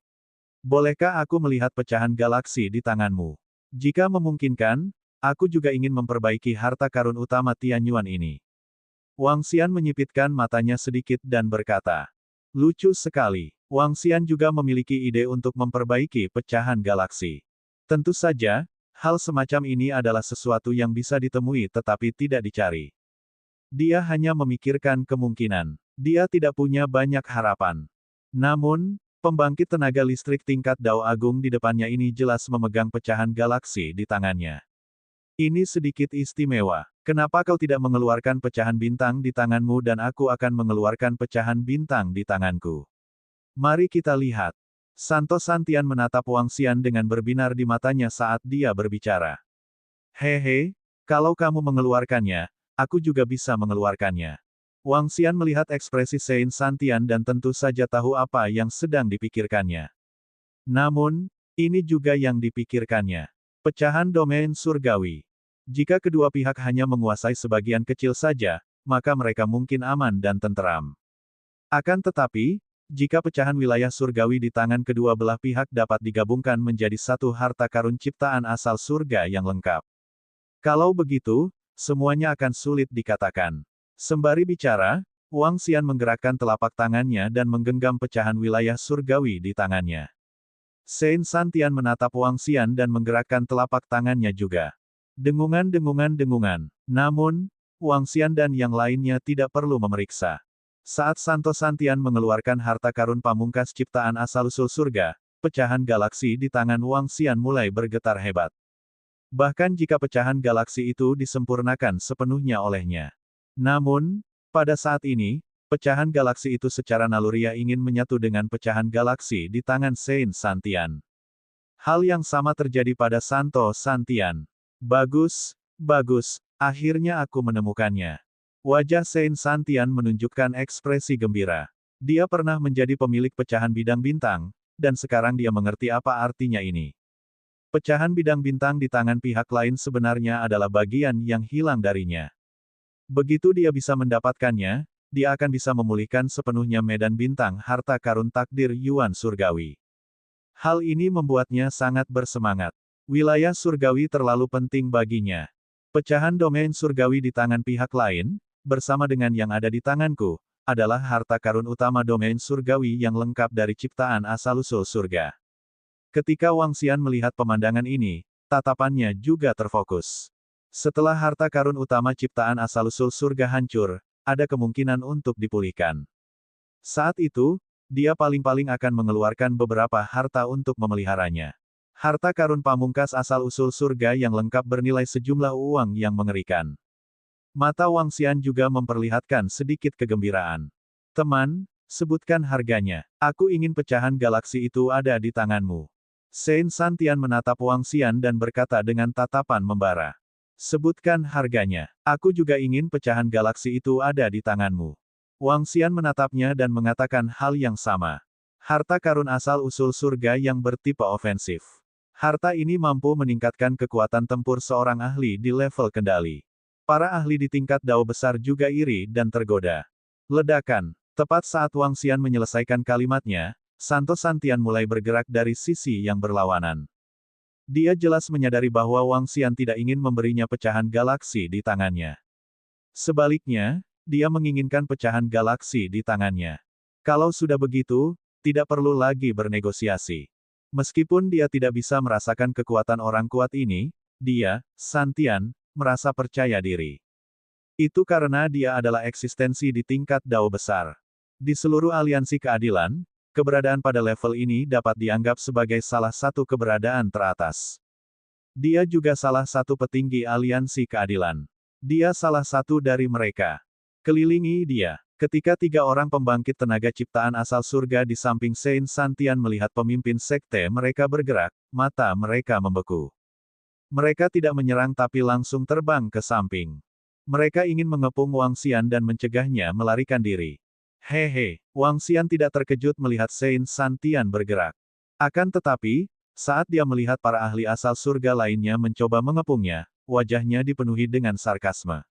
S1: Bolehkah aku melihat pecahan galaksi di tanganmu? Jika memungkinkan, aku juga ingin memperbaiki harta karun utama Tianyuan ini. Wang Xian menyipitkan matanya sedikit dan berkata, lucu sekali. Wang Xian juga memiliki ide untuk memperbaiki pecahan galaksi. Tentu saja, hal semacam ini adalah sesuatu yang bisa ditemui tetapi tidak dicari. Dia hanya memikirkan kemungkinan. Dia tidak punya banyak harapan. Namun, pembangkit tenaga listrik tingkat Dao Agung di depannya ini jelas memegang pecahan galaksi di tangannya. Ini sedikit istimewa. Kenapa kau tidak mengeluarkan pecahan bintang di tanganmu dan aku akan mengeluarkan pecahan bintang di tanganku? Mari kita lihat. Santo Santian menatap Wang Xian dengan berbinar di matanya saat dia berbicara. Hehe, kalau kamu mengeluarkannya, aku juga bisa mengeluarkannya. Wang Xian melihat ekspresi Sein Santian dan tentu saja tahu apa yang sedang dipikirkannya. Namun, ini juga yang dipikirkannya. Pecahan domain surgawi. Jika kedua pihak hanya menguasai sebagian kecil saja, maka mereka mungkin aman dan tenteram. Akan tetapi, jika pecahan wilayah surgawi di tangan kedua belah pihak dapat digabungkan menjadi satu harta karun ciptaan asal surga yang lengkap. Kalau begitu, semuanya akan sulit dikatakan. Sembari bicara, Wang Xian menggerakkan telapak tangannya dan menggenggam pecahan wilayah surgawi di tangannya. Sein Santian menatap Wang Xian dan menggerakkan telapak tangannya juga. Dengungan-dengungan-dengungan. Namun, Wang Xian dan yang lainnya tidak perlu memeriksa. Saat Santo Santian mengeluarkan harta karun pamungkas ciptaan asal-usul surga, pecahan galaksi di tangan Wang Xian mulai bergetar hebat. Bahkan jika pecahan galaksi itu disempurnakan sepenuhnya olehnya. Namun, pada saat ini, pecahan galaksi itu secara naluriah ingin menyatu dengan pecahan galaksi di tangan Sein Santian. Hal yang sama terjadi pada Santo Santian. Bagus, bagus, akhirnya aku menemukannya. Wajah Sein Santian menunjukkan ekspresi gembira. Dia pernah menjadi pemilik pecahan bidang bintang, dan sekarang dia mengerti apa artinya ini. Pecahan bidang bintang di tangan pihak lain sebenarnya adalah bagian yang hilang darinya. Begitu dia bisa mendapatkannya, dia akan bisa memulihkan sepenuhnya medan bintang harta karun takdir Yuan Surgawi. Hal ini membuatnya sangat bersemangat. Wilayah surgawi terlalu penting baginya. Pecahan domain surgawi di tangan pihak lain, bersama dengan yang ada di tanganku, adalah harta karun utama domain surgawi yang lengkap dari ciptaan asal-usul surga. Ketika Wang Xian melihat pemandangan ini, tatapannya juga terfokus. Setelah harta karun utama ciptaan asal-usul surga hancur, ada kemungkinan untuk dipulihkan. Saat itu, dia paling-paling akan mengeluarkan beberapa harta untuk memeliharanya. Harta karun pamungkas asal-usul surga yang lengkap bernilai sejumlah uang yang mengerikan. Mata Wang Xian juga memperlihatkan sedikit kegembiraan. Teman, sebutkan harganya. Aku ingin pecahan galaksi itu ada di tanganmu. Sein Santian menatap Wang Xian dan berkata dengan tatapan membara. Sebutkan harganya. Aku juga ingin pecahan galaksi itu ada di tanganmu. Wang Xian menatapnya dan mengatakan hal yang sama. Harta karun asal-usul surga yang bertipe ofensif. Harta ini mampu meningkatkan kekuatan tempur seorang ahli di level kendali. Para ahli di tingkat dao besar juga iri dan tergoda. Ledakan. Tepat saat Wang Xian menyelesaikan kalimatnya, Santo Santian mulai bergerak dari sisi yang berlawanan. Dia jelas menyadari bahwa Wang Xian tidak ingin memberinya pecahan galaksi di tangannya. Sebaliknya, dia menginginkan pecahan galaksi di tangannya. Kalau sudah begitu, tidak perlu lagi bernegosiasi. Meskipun dia tidak bisa merasakan kekuatan orang kuat ini, dia, Santian, merasa percaya diri. Itu karena dia adalah eksistensi di tingkat dao besar. Di seluruh aliansi keadilan, keberadaan pada level ini dapat dianggap sebagai salah satu keberadaan teratas. Dia juga salah satu petinggi aliansi keadilan. Dia salah satu dari mereka. Kelilingi dia. Ketika tiga orang pembangkit tenaga ciptaan asal surga di samping Sein Santian melihat pemimpin sekte mereka bergerak, mata mereka membeku. Mereka tidak menyerang tapi langsung terbang ke samping. Mereka ingin mengepung Wang Xian dan mencegahnya melarikan diri. Hehe, Wang Xian tidak terkejut melihat Sein Santian bergerak. Akan tetapi, saat dia melihat para ahli asal surga lainnya mencoba mengepungnya, wajahnya dipenuhi dengan sarkasme.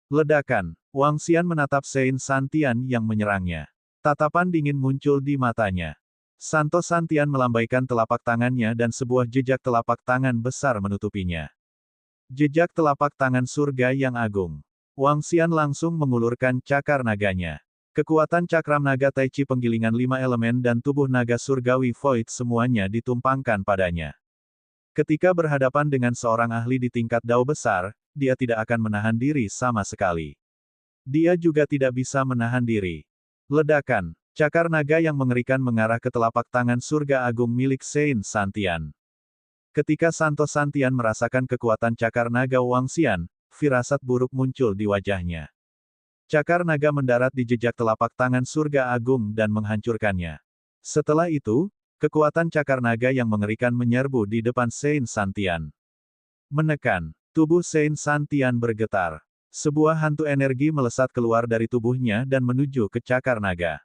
S1: Ledakan. Wang Xian menatap Sein Santian yang menyerangnya. Tatapan dingin muncul di matanya. Santo Santian melambaikan telapak tangannya dan sebuah jejak telapak tangan besar menutupinya. Jejak telapak tangan surga yang agung. Wang Xian langsung mengulurkan cakar naganya. Kekuatan cakram naga Tai Chi penggilingan 5 elemen dan tubuh naga surgawi Void semuanya ditumpangkan padanya. Ketika berhadapan dengan seorang ahli di tingkat dao besar, dia tidak akan menahan diri sama sekali. Dia juga tidak bisa menahan diri. Ledakan. Cakar naga yang mengerikan mengarah ke telapak tangan surga agung milik Sein Santian. Ketika Santo Santian merasakan kekuatan cakar naga Wang Xian, firasat buruk muncul di wajahnya. Cakar naga mendarat di jejak telapak tangan surga agung dan menghancurkannya. Setelah itu, kekuatan cakar naga yang mengerikan menyerbu di depan Sein Santian. Menekan. Tubuh Sein Santian bergetar. Sebuah hantu energi melesat keluar dari tubuhnya dan menuju ke cakar naga.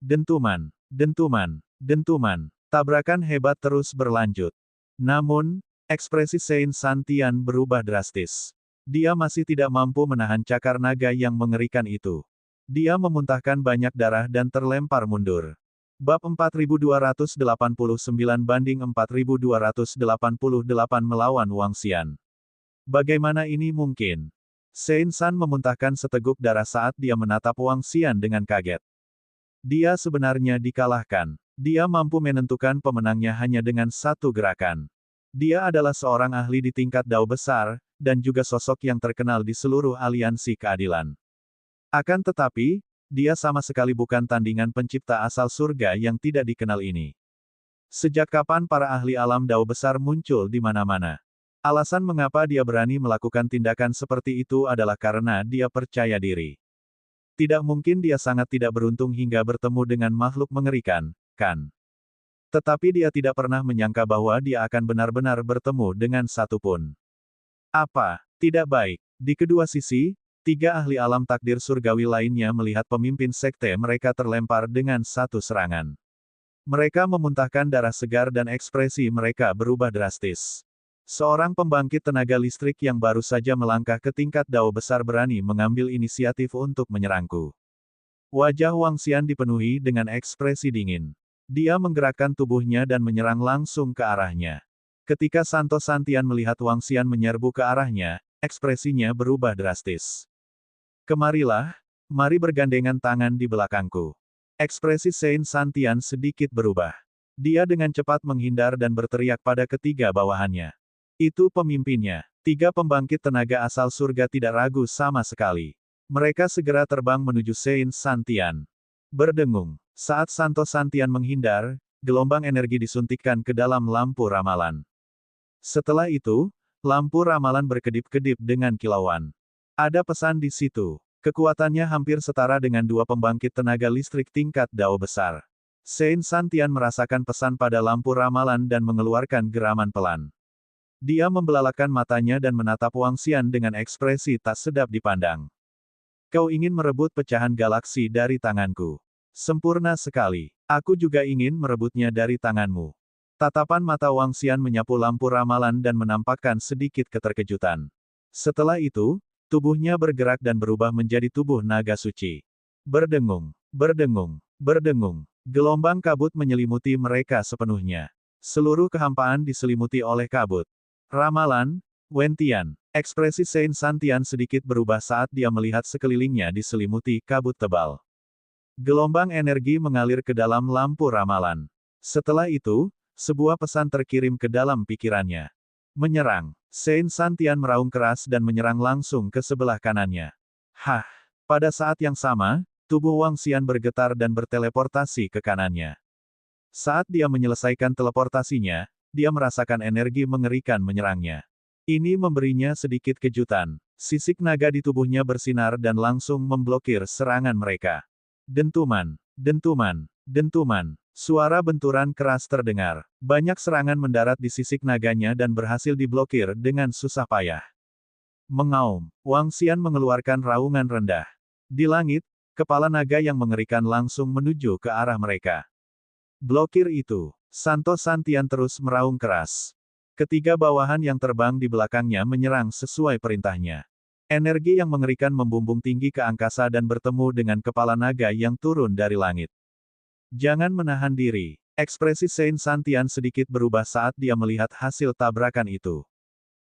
S1: Dentuman, dentuman, dentuman. Tabrakan hebat terus berlanjut. Namun, ekspresi Sein Santian berubah drastis. Dia masih tidak mampu menahan cakar naga yang mengerikan itu. Dia memuntahkan banyak darah dan terlempar mundur. Bab 4289 banding 4288 melawan Wang Xian. Bagaimana ini mungkin? Sein San memuntahkan seteguk darah saat dia menatap Wang Xian dengan kaget. Dia sebenarnya dikalahkan. Dia mampu menentukan pemenangnya hanya dengan satu gerakan. Dia adalah seorang ahli di tingkat dao besar, dan juga sosok yang terkenal di seluruh aliansi keadilan. Akan tetapi, dia sama sekali bukan tandingan pencipta asal surga yang tidak dikenal ini. Sejak kapan para ahli alam dao besar muncul di mana-mana? Alasan mengapa dia berani melakukan tindakan seperti itu adalah karena dia percaya diri. Tidak mungkin dia sangat tidak beruntung hingga bertemu dengan makhluk mengerikan, kan? Tetapi dia tidak pernah menyangka bahwa dia akan benar-benar bertemu dengan satu pun. Apa? Tidak baik. Di kedua sisi, tiga ahli alam takdir surgawi lainnya melihat pemimpin sekte mereka terlempar dengan satu serangan. Mereka memuntahkan darah segar dan ekspresi mereka berubah drastis. Seorang pembangkit tenaga listrik yang baru saja melangkah ke tingkat dao besar berani mengambil inisiatif untuk menyerangku. Wajah Wang Xian dipenuhi dengan ekspresi dingin. Dia menggerakkan tubuhnya dan menyerang langsung ke arahnya. Ketika Santo Santian melihat Wang Xian menyerbu ke arahnya, ekspresinya berubah drastis. Kemarilah, mari bergandengan tangan di belakangku. Ekspresi Saint Santian sedikit berubah. Dia dengan cepat menghindar dan berteriak pada ketiga bawahannya. Itu pemimpinnya. 3 pembangkit tenaga asal surga tidak ragu sama sekali. Mereka segera terbang menuju Saint Santian. Berdengung. Saat Santo Santian menghindar, gelombang energi disuntikkan ke dalam lampu ramalan. Setelah itu, lampu ramalan berkedip-kedip dengan kilauan. Ada pesan di situ. Kekuatannya hampir setara dengan 2 pembangkit tenaga listrik tingkat dao besar. Saint Santian merasakan pesan pada lampu ramalan dan mengeluarkan geraman pelan. Dia membelalakan matanya dan menatap Wang Xian dengan ekspresi tak sedap dipandang. Kau ingin merebut pecahan galaksi dari tanganku. Sempurna sekali. Aku juga ingin merebutnya dari tanganmu. Tatapan mata Wang Xian menyapu lampu ramalan dan menampakkan sedikit keterkejutan. Setelah itu, tubuhnya bergerak dan berubah menjadi tubuh naga suci. Berdengung, berdengung, berdengung. Gelombang kabut menyelimuti mereka sepenuhnya. Seluruh kehampaan diselimuti oleh kabut. Ramalan, Wen Tian. Ekspresi Saint Santian sedikit berubah saat dia melihat sekelilingnya diselimuti kabut tebal. Gelombang energi mengalir ke dalam lampu ramalan. Setelah itu, sebuah pesan terkirim ke dalam pikirannya. Menyerang. Saint Santian meraung keras dan menyerang langsung ke sebelah kanannya. Hah! Pada saat yang sama, tubuh Wang Xian bergetar dan berteleportasi ke kanannya. Saat dia menyelesaikan teleportasinya, dia merasakan energi mengerikan menyerangnya. Ini memberinya sedikit kejutan. Sisik naga di tubuhnya bersinar dan langsung memblokir serangan mereka. Dentuman, dentuman, dentuman. Suara benturan keras terdengar. Banyak serangan mendarat di sisik naganya dan berhasil diblokir dengan susah payah. Mengaum. Wang Xian mengeluarkan raungan rendah. Di langit, kepala naga yang mengerikan langsung menuju ke arah mereka. Blokir itu. Santo Santian terus meraung keras. Ketiga bawahan yang terbang di belakangnya menyerang sesuai perintahnya. Energi yang mengerikan membumbung tinggi ke angkasa dan bertemu dengan kepala naga yang turun dari langit. Jangan menahan diri. Ekspresi Saint Santian sedikit berubah saat dia melihat hasil tabrakan itu.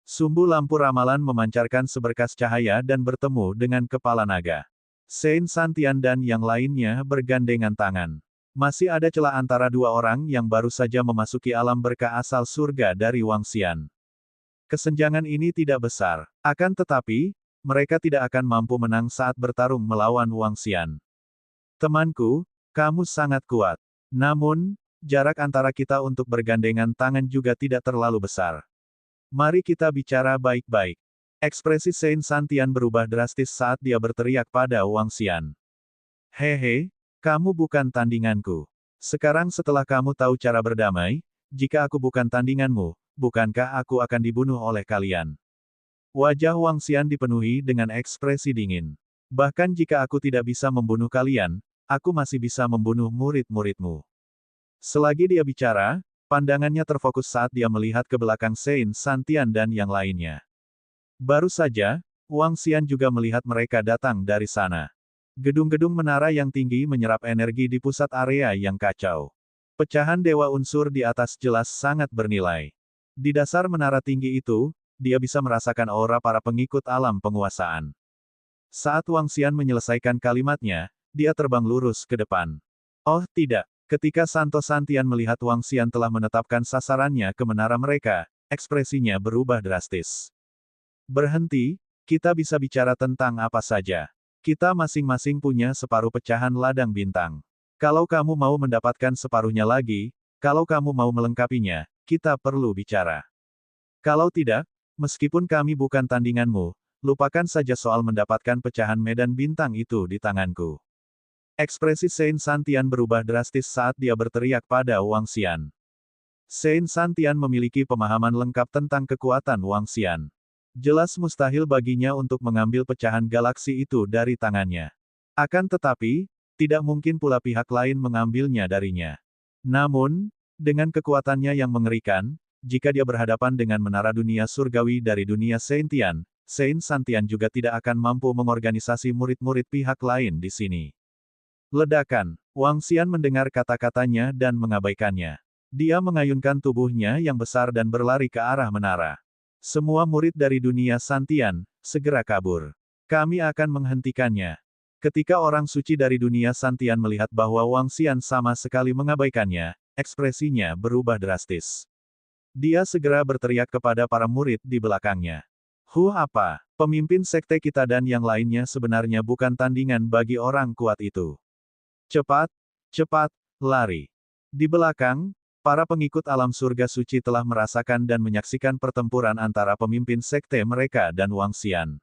S1: Sumbu lampu ramalan memancarkan seberkas cahaya dan bertemu dengan kepala naga. Saint Santian dan yang lainnya bergandengan tangan. Masih ada celah antara 2 orang yang baru saja memasuki alam berkah asal surga dari Wang Xian. Kesenjangan ini tidak besar. Akan tetapi, mereka tidak akan mampu menang saat bertarung melawan Wang Xian. Temanku, kamu sangat kuat. Namun, jarak antara kita untuk bergandengan tangan juga tidak terlalu besar. Mari kita bicara baik-baik. Ekspresi Saint Santian berubah drastis saat dia berteriak pada Wang Xian. Hehe, kamu bukan tandinganku. Sekarang setelah kamu tahu cara berdamai, jika aku bukan tandinganmu, bukankah aku akan dibunuh oleh kalian? Wajah Wang Xian dipenuhi dengan ekspresi dingin. Bahkan jika aku tidak bisa membunuh kalian, aku masih bisa membunuh murid-muridmu. Selagi dia bicara, pandangannya terfokus saat dia melihat ke belakang Saint Santian dan yang lainnya. Baru saja, Wang Xian juga melihat mereka datang dari sana. Gedung-gedung menara yang tinggi menyerap energi di pusat area yang kacau. Pecahan dewa unsur di atas jelas sangat bernilai. Di dasar menara tinggi itu, dia bisa merasakan aura para pengikut alam penguasaan. Saat Wang Xian menyelesaikan kalimatnya, dia terbang lurus ke depan. Oh tidak, ketika Santo Santian melihat Wang Xian telah menetapkan sasarannya ke menara mereka, ekspresinya berubah drastis. Berhenti, kita bisa bicara tentang apa saja. Kita masing-masing punya separuh pecahan ladang bintang. Kalau kamu mau mendapatkan separuhnya lagi, kalau kamu mau melengkapinya, kita perlu bicara. Kalau tidak, meskipun kami bukan tandinganmu, lupakan saja soal mendapatkan pecahan medan bintang itu di tanganku. Ekspresi Saint Santian berubah drastis saat dia berteriak pada Wang Xian. Saint Santian memiliki pemahaman lengkap tentang kekuatan Wang Xian. Jelas mustahil baginya untuk mengambil pecahan galaksi itu dari tangannya. Akan tetapi, tidak mungkin pula pihak lain mengambilnya darinya. Namun, dengan kekuatannya yang mengerikan, jika dia berhadapan dengan menara dunia surgawi dari dunia Saintian, Saint Santian juga tidak akan mampu mengorganisasi murid-murid pihak lain di sini. Ledakan. Wang Xian mendengar kata-katanya dan mengabaikannya. Dia mengayunkan tubuhnya yang besar dan berlari ke arah menara. Semua murid dari dunia Santian, segera kabur. Kami akan menghentikannya. Ketika orang suci dari dunia Santian melihat bahwa Wang Xian sama sekali mengabaikannya, ekspresinya berubah drastis. Dia segera berteriak kepada para murid di belakangnya. Apa? Pemimpin sekte kita dan yang lainnya sebenarnya bukan tandingan bagi orang kuat itu. Cepat, cepat, lari. Di belakang, para pengikut alam surga suci telah merasakan dan menyaksikan pertempuran antara pemimpin sekte mereka dan Wang Xian.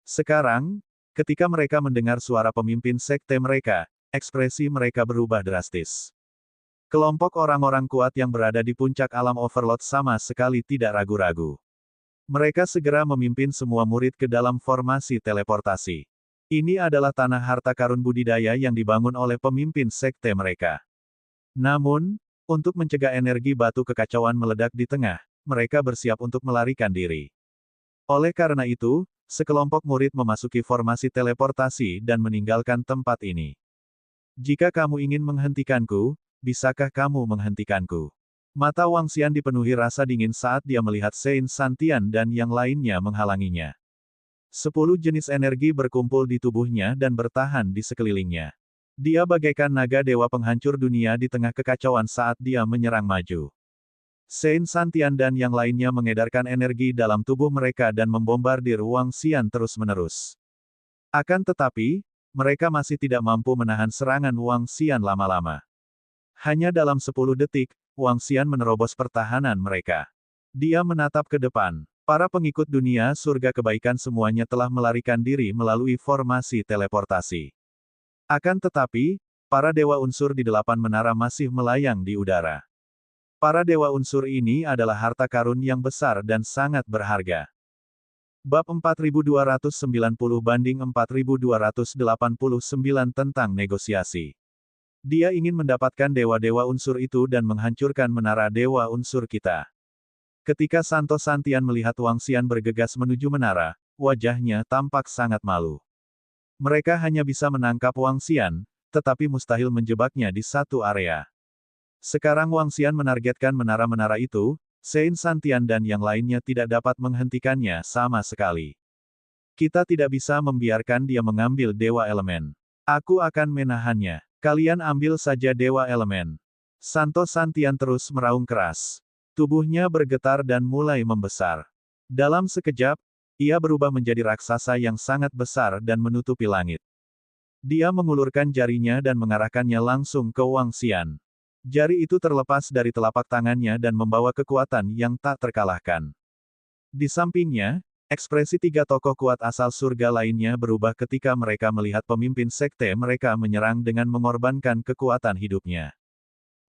S1: Sekarang, ketika mereka mendengar suara pemimpin sekte mereka, ekspresi mereka berubah drastis. Kelompok orang-orang kuat yang berada di puncak alam Overlord sama sekali tidak ragu-ragu. Mereka segera memimpin semua murid ke dalam formasi teleportasi. Ini adalah tanah harta karun budidaya yang dibangun oleh pemimpin sekte mereka. Namun, untuk mencegah energi batu kekacauan meledak di tengah, mereka bersiap untuk melarikan diri. Oleh karena itu, sekelompok murid memasuki formasi teleportasi dan meninggalkan tempat ini. Jika kamu ingin menghentikanku, bisakah kamu menghentikanku? Mata Wang Xian dipenuhi rasa dingin saat dia melihat Sein Santian dan yang lainnya menghalanginya. 10 jenis energi berkumpul di tubuhnya dan bertahan di sekelilingnya. Dia bagaikan naga dewa penghancur dunia di tengah kekacauan saat dia menyerang maju. Sein Santian dan yang lainnya mengedarkan energi dalam tubuh mereka dan membombardir Wang Xian terus-menerus. Akan tetapi, mereka masih tidak mampu menahan serangan Wang Xian lama-lama. Hanya dalam 10 detik, Wang Xian menerobos pertahanan mereka. Dia menatap ke depan. Para pengikut dunia surga kebaikan semuanya telah melarikan diri melalui formasi teleportasi. Akan tetapi, para dewa unsur di 8 menara masih melayang di udara. Para dewa unsur ini adalah harta karun yang besar dan sangat berharga. Bab 4290 banding 4289 tentang negosiasi. Dia ingin mendapatkan dewa-dewa unsur itu dan menghancurkan menara dewa unsur kita. Ketika Santo Santian melihat Wang Xian bergegas menuju menara, wajahnya tampak sangat malu. Mereka hanya bisa menangkap Wang Xian, tetapi mustahil menjebaknya di satu area. Sekarang Wang Xian menargetkan menara-menara itu, Sein Santian dan yang lainnya tidak dapat menghentikannya sama sekali. Kita tidak bisa membiarkan dia mengambil dewa elemen. Aku akan menahannya. Kalian ambil saja dewa elemen. Santo Santian terus meraung keras. Tubuhnya bergetar dan mulai membesar. Dalam sekejap, ia berubah menjadi raksasa yang sangat besar dan menutupi langit. Dia mengulurkan jarinya dan mengarahkannya langsung ke Wang Xian. Jari itu terlepas dari telapak tangannya dan membawa kekuatan yang tak terkalahkan. Di sampingnya, ekspresi 3 tokoh kuat asal surga lainnya berubah ketika mereka melihat pemimpin sekte mereka menyerang dengan mengorbankan kekuatan hidupnya.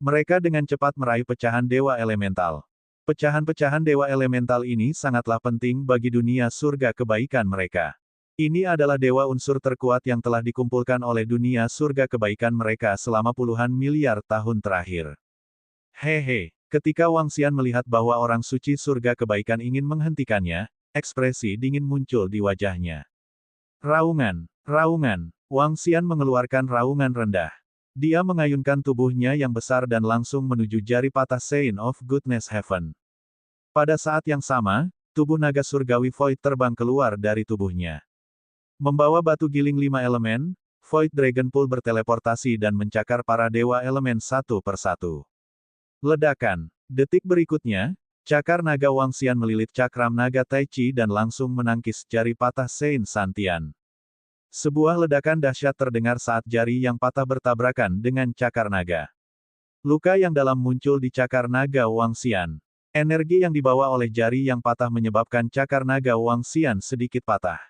S1: Mereka dengan cepat meraih pecahan dewa elemental. Pecahan-pecahan dewa elemental ini sangatlah penting bagi dunia surga kebaikan mereka. Ini adalah dewa unsur terkuat yang telah dikumpulkan oleh dunia surga kebaikan mereka selama puluhan miliar tahun terakhir. Hehe, ketika Wang Xian melihat bahwa orang suci surga kebaikan ingin menghentikannya, ekspresi dingin muncul di wajahnya. Raungan, raungan, Wang Xian mengeluarkan raungan rendah. Dia mengayunkan tubuhnya yang besar dan langsung menuju jari patah Sein of Goodness Heaven. Pada saat yang sama, tubuh naga surgawi Void terbang keluar dari tubuhnya. Membawa batu giling 5 elemen, Void Dragon Pool berteleportasi dan mencakar para dewa elemen satu persatu. Ledakan. Detik berikutnya, cakar naga Wang Xian melilit cakram naga Tai Chi dan langsung menangkis jari patah Sein Santian. Sebuah ledakan dahsyat terdengar saat jari yang patah bertabrakan dengan cakar naga. Luka yang dalam muncul di cakar naga Wang Xian. Energi yang dibawa oleh jari yang patah menyebabkan cakar naga Wang Xian sedikit patah.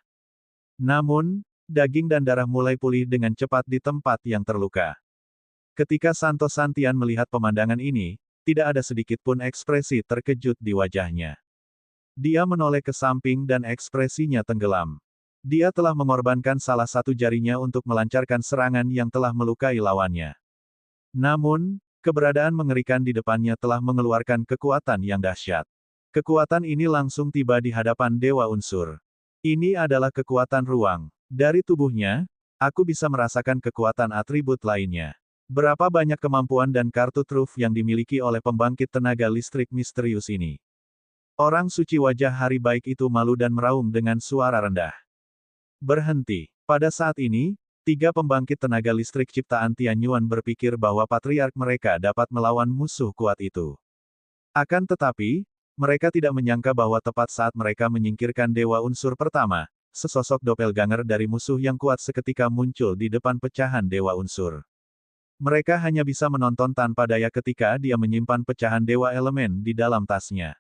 S1: Namun, daging dan darah mulai pulih dengan cepat di tempat yang terluka. Ketika Santo Santian melihat pemandangan ini, tidak ada sedikit pun ekspresi terkejut di wajahnya. Dia menoleh ke samping dan ekspresinya tenggelam. Dia telah mengorbankan salah satu jarinya untuk melancarkan serangan yang telah melukai lawannya. Namun, keberadaan mengerikan di depannya telah mengeluarkan kekuatan yang dahsyat. Kekuatan ini langsung tiba di hadapan dewa unsur. Ini adalah kekuatan ruang. Dari tubuhnya, aku bisa merasakan kekuatan atribut lainnya. Berapa banyak kemampuan dan kartu truf yang dimiliki oleh pembangkit tenaga listrik misterius ini? Orang suci wajah hari baik itu malu dan meraung dengan suara rendah. Berhenti. Pada saat ini, 3 pembangkit tenaga listrik ciptaan Tianyuan berpikir bahwa patriark mereka dapat melawan musuh kuat itu. Akan tetapi, mereka tidak menyangka bahwa tepat saat mereka menyingkirkan dewa unsur pertama, sesosok doppelganger dari musuh yang kuat seketika muncul di depan pecahan dewa unsur. Mereka hanya bisa menonton tanpa daya ketika dia menyimpan pecahan dewa elemen di dalam tasnya.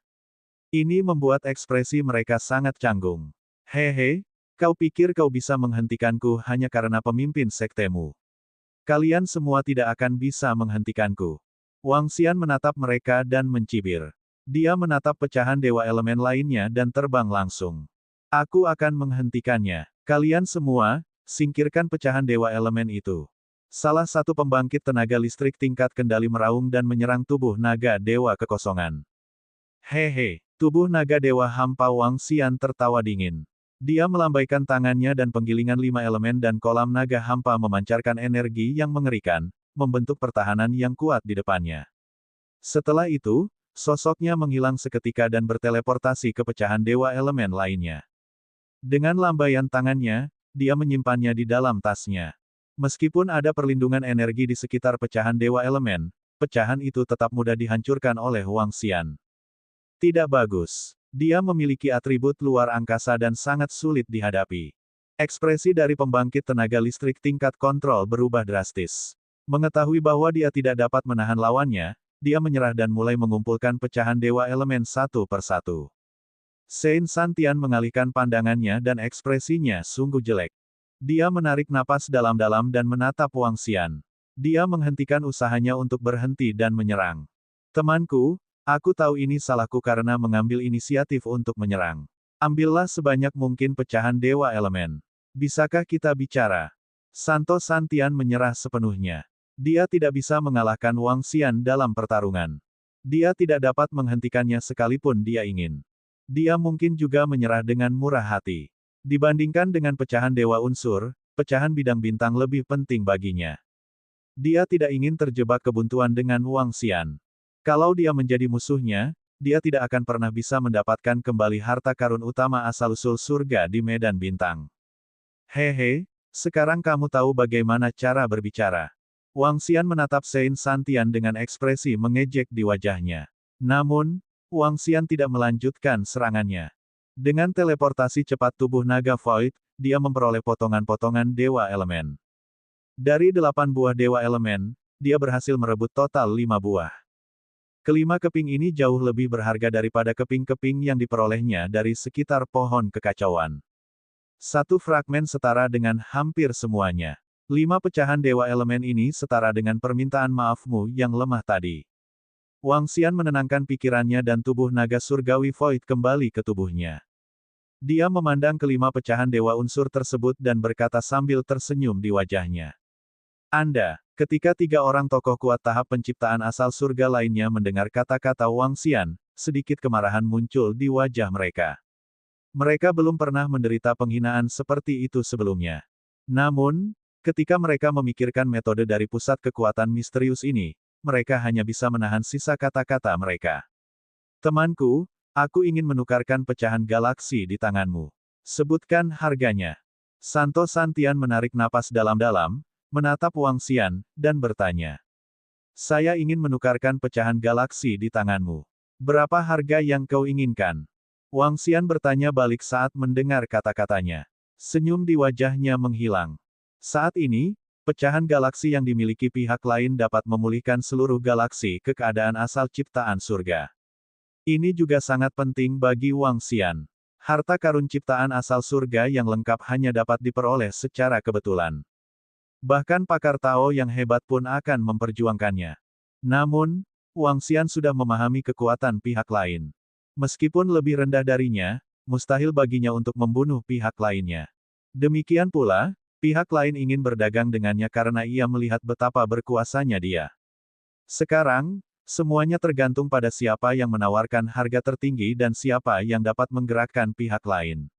S1: Ini membuat ekspresi mereka sangat canggung. Hehe, kau pikir kau bisa menghentikanku hanya karena pemimpin sektemu? Kalian semua tidak akan bisa menghentikanku. Wang Xian menatap mereka dan mencibir. Dia menatap pecahan dewa elemen lainnya dan terbang langsung. Aku akan menghentikannya. Kalian semua, singkirkan pecahan dewa elemen itu. Salah satu pembangkit tenaga listrik tingkat kendali meraung dan menyerang tubuh naga dewa kekosongan. Hehe, tubuh naga dewa hampa Wang Xian tertawa dingin. Dia melambaikan tangannya dan penggilingan 5 elemen dan kolam naga hampa memancarkan energi yang mengerikan, membentuk pertahanan yang kuat di depannya. Setelah itu, sosoknya menghilang seketika dan berteleportasi ke pecahan dewa elemen lainnya. Dengan lambaian tangannya, dia menyimpannya di dalam tasnya. Meskipun ada perlindungan energi di sekitar pecahan dewa elemen, pecahan itu tetap mudah dihancurkan oleh Wang Xian. Tidak bagus. Dia memiliki atribut luar angkasa dan sangat sulit dihadapi. Ekspresi dari pembangkit tenaga listrik tingkat kontrol berubah drastis. Mengetahui bahwa dia tidak dapat menahan lawannya, dia menyerah dan mulai mengumpulkan pecahan dewa elemen satu persatu. Sein Santian mengalihkan pandangannya dan ekspresinya sungguh jelek. Dia menarik napas dalam-dalam dan menatap Wang Xian. Dia menghentikan usahanya untuk berhenti dan menyerang. Temanku, aku tahu ini salahku karena mengambil inisiatif untuk menyerang. Ambillah sebanyak mungkin pecahan dewa elemen. Bisakah kita bicara? Santo Santian menyerah sepenuhnya. Dia tidak bisa mengalahkan Wang Xian dalam pertarungan. Dia tidak dapat menghentikannya sekalipun dia ingin. Dia mungkin juga menyerah dengan murah hati. Dibandingkan dengan pecahan dewa unsur, pecahan bidang bintang lebih penting baginya. Dia tidak ingin terjebak kebuntuan dengan Wang Xian. Kalau dia menjadi musuhnya, dia tidak akan pernah bisa mendapatkan kembali harta karun utama asal-usul surga di medan bintang. Hehe, sekarang kamu tahu bagaimana cara berbicara. Wang Xian menatap Sein Santian dengan ekspresi mengejek di wajahnya. Namun, Wang Xian tidak melanjutkan serangannya. Dengan teleportasi cepat tubuh naga Void, dia memperoleh potongan-potongan dewa elemen. Dari 8 buah dewa elemen, dia berhasil merebut total 5 buah. Kelima keping ini jauh lebih berharga daripada keping-keping yang diperolehnya dari sekitar pohon kekacauan. 1 fragmen setara dengan hampir semuanya. 5 pecahan dewa elemen ini setara dengan permintaan maafmu yang lemah tadi. Wang Xian menenangkan pikirannya dan tubuh naga surgawi Void kembali ke tubuhnya. Dia memandang kelima pecahan dewa unsur tersebut dan berkata sambil tersenyum di wajahnya. Anda. Ketika 3 orang tokoh kuat tahap penciptaan asal surga lainnya mendengar kata-kata Wang Xian, sedikit kemarahan muncul di wajah mereka. Mereka belum pernah menderita penghinaan seperti itu sebelumnya. Namun, ketika mereka memikirkan metode dari pusat kekuatan misterius ini, mereka hanya bisa menahan sisa kata-kata mereka. Temanku, aku ingin menukarkan pecahan galaksi di tanganmu. Sebutkan harganya. Santo Santian menarik napas dalam-dalam, menatap Wang Xian, dan bertanya. Saya ingin menukarkan pecahan galaksi di tanganmu. Berapa harga yang kau inginkan? Wang Xian bertanya balik saat mendengar kata-katanya. Senyum di wajahnya menghilang. Saat ini, pecahan galaksi yang dimiliki pihak lain dapat memulihkan seluruh galaksi ke keadaan asal ciptaan surga. Ini juga sangat penting bagi Wang Xian. Harta karun ciptaan asal surga yang lengkap hanya dapat diperoleh secara kebetulan. Bahkan pakar Tao yang hebat pun akan memperjuangkannya. Namun, Wang Xian sudah memahami kekuatan pihak lain. Meskipun lebih rendah darinya, mustahil baginya untuk membunuh pihak lainnya. Demikian pula, pihak lain ingin berdagang dengannya karena ia melihat betapa berkuasanya dia. Sekarang, semuanya tergantung pada siapa yang menawarkan harga tertinggi dan siapa yang dapat menggerakkan pihak lain.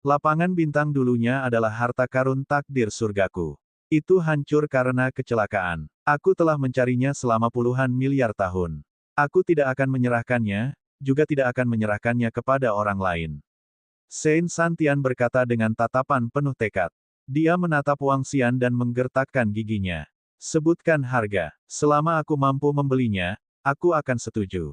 S1: Lapangan bintang dulunya adalah harta karun takdir surgaku. Itu hancur karena kecelakaan. Aku telah mencarinya selama puluhan miliar tahun. Aku tidak akan menyerahkannya, juga tidak akan menyerahkannya kepada orang lain. Saint Santian berkata dengan tatapan penuh tekad. Dia menatap Wang Xian dan menggertakkan giginya. Sebutkan harga. Selama aku mampu membelinya, aku akan setuju.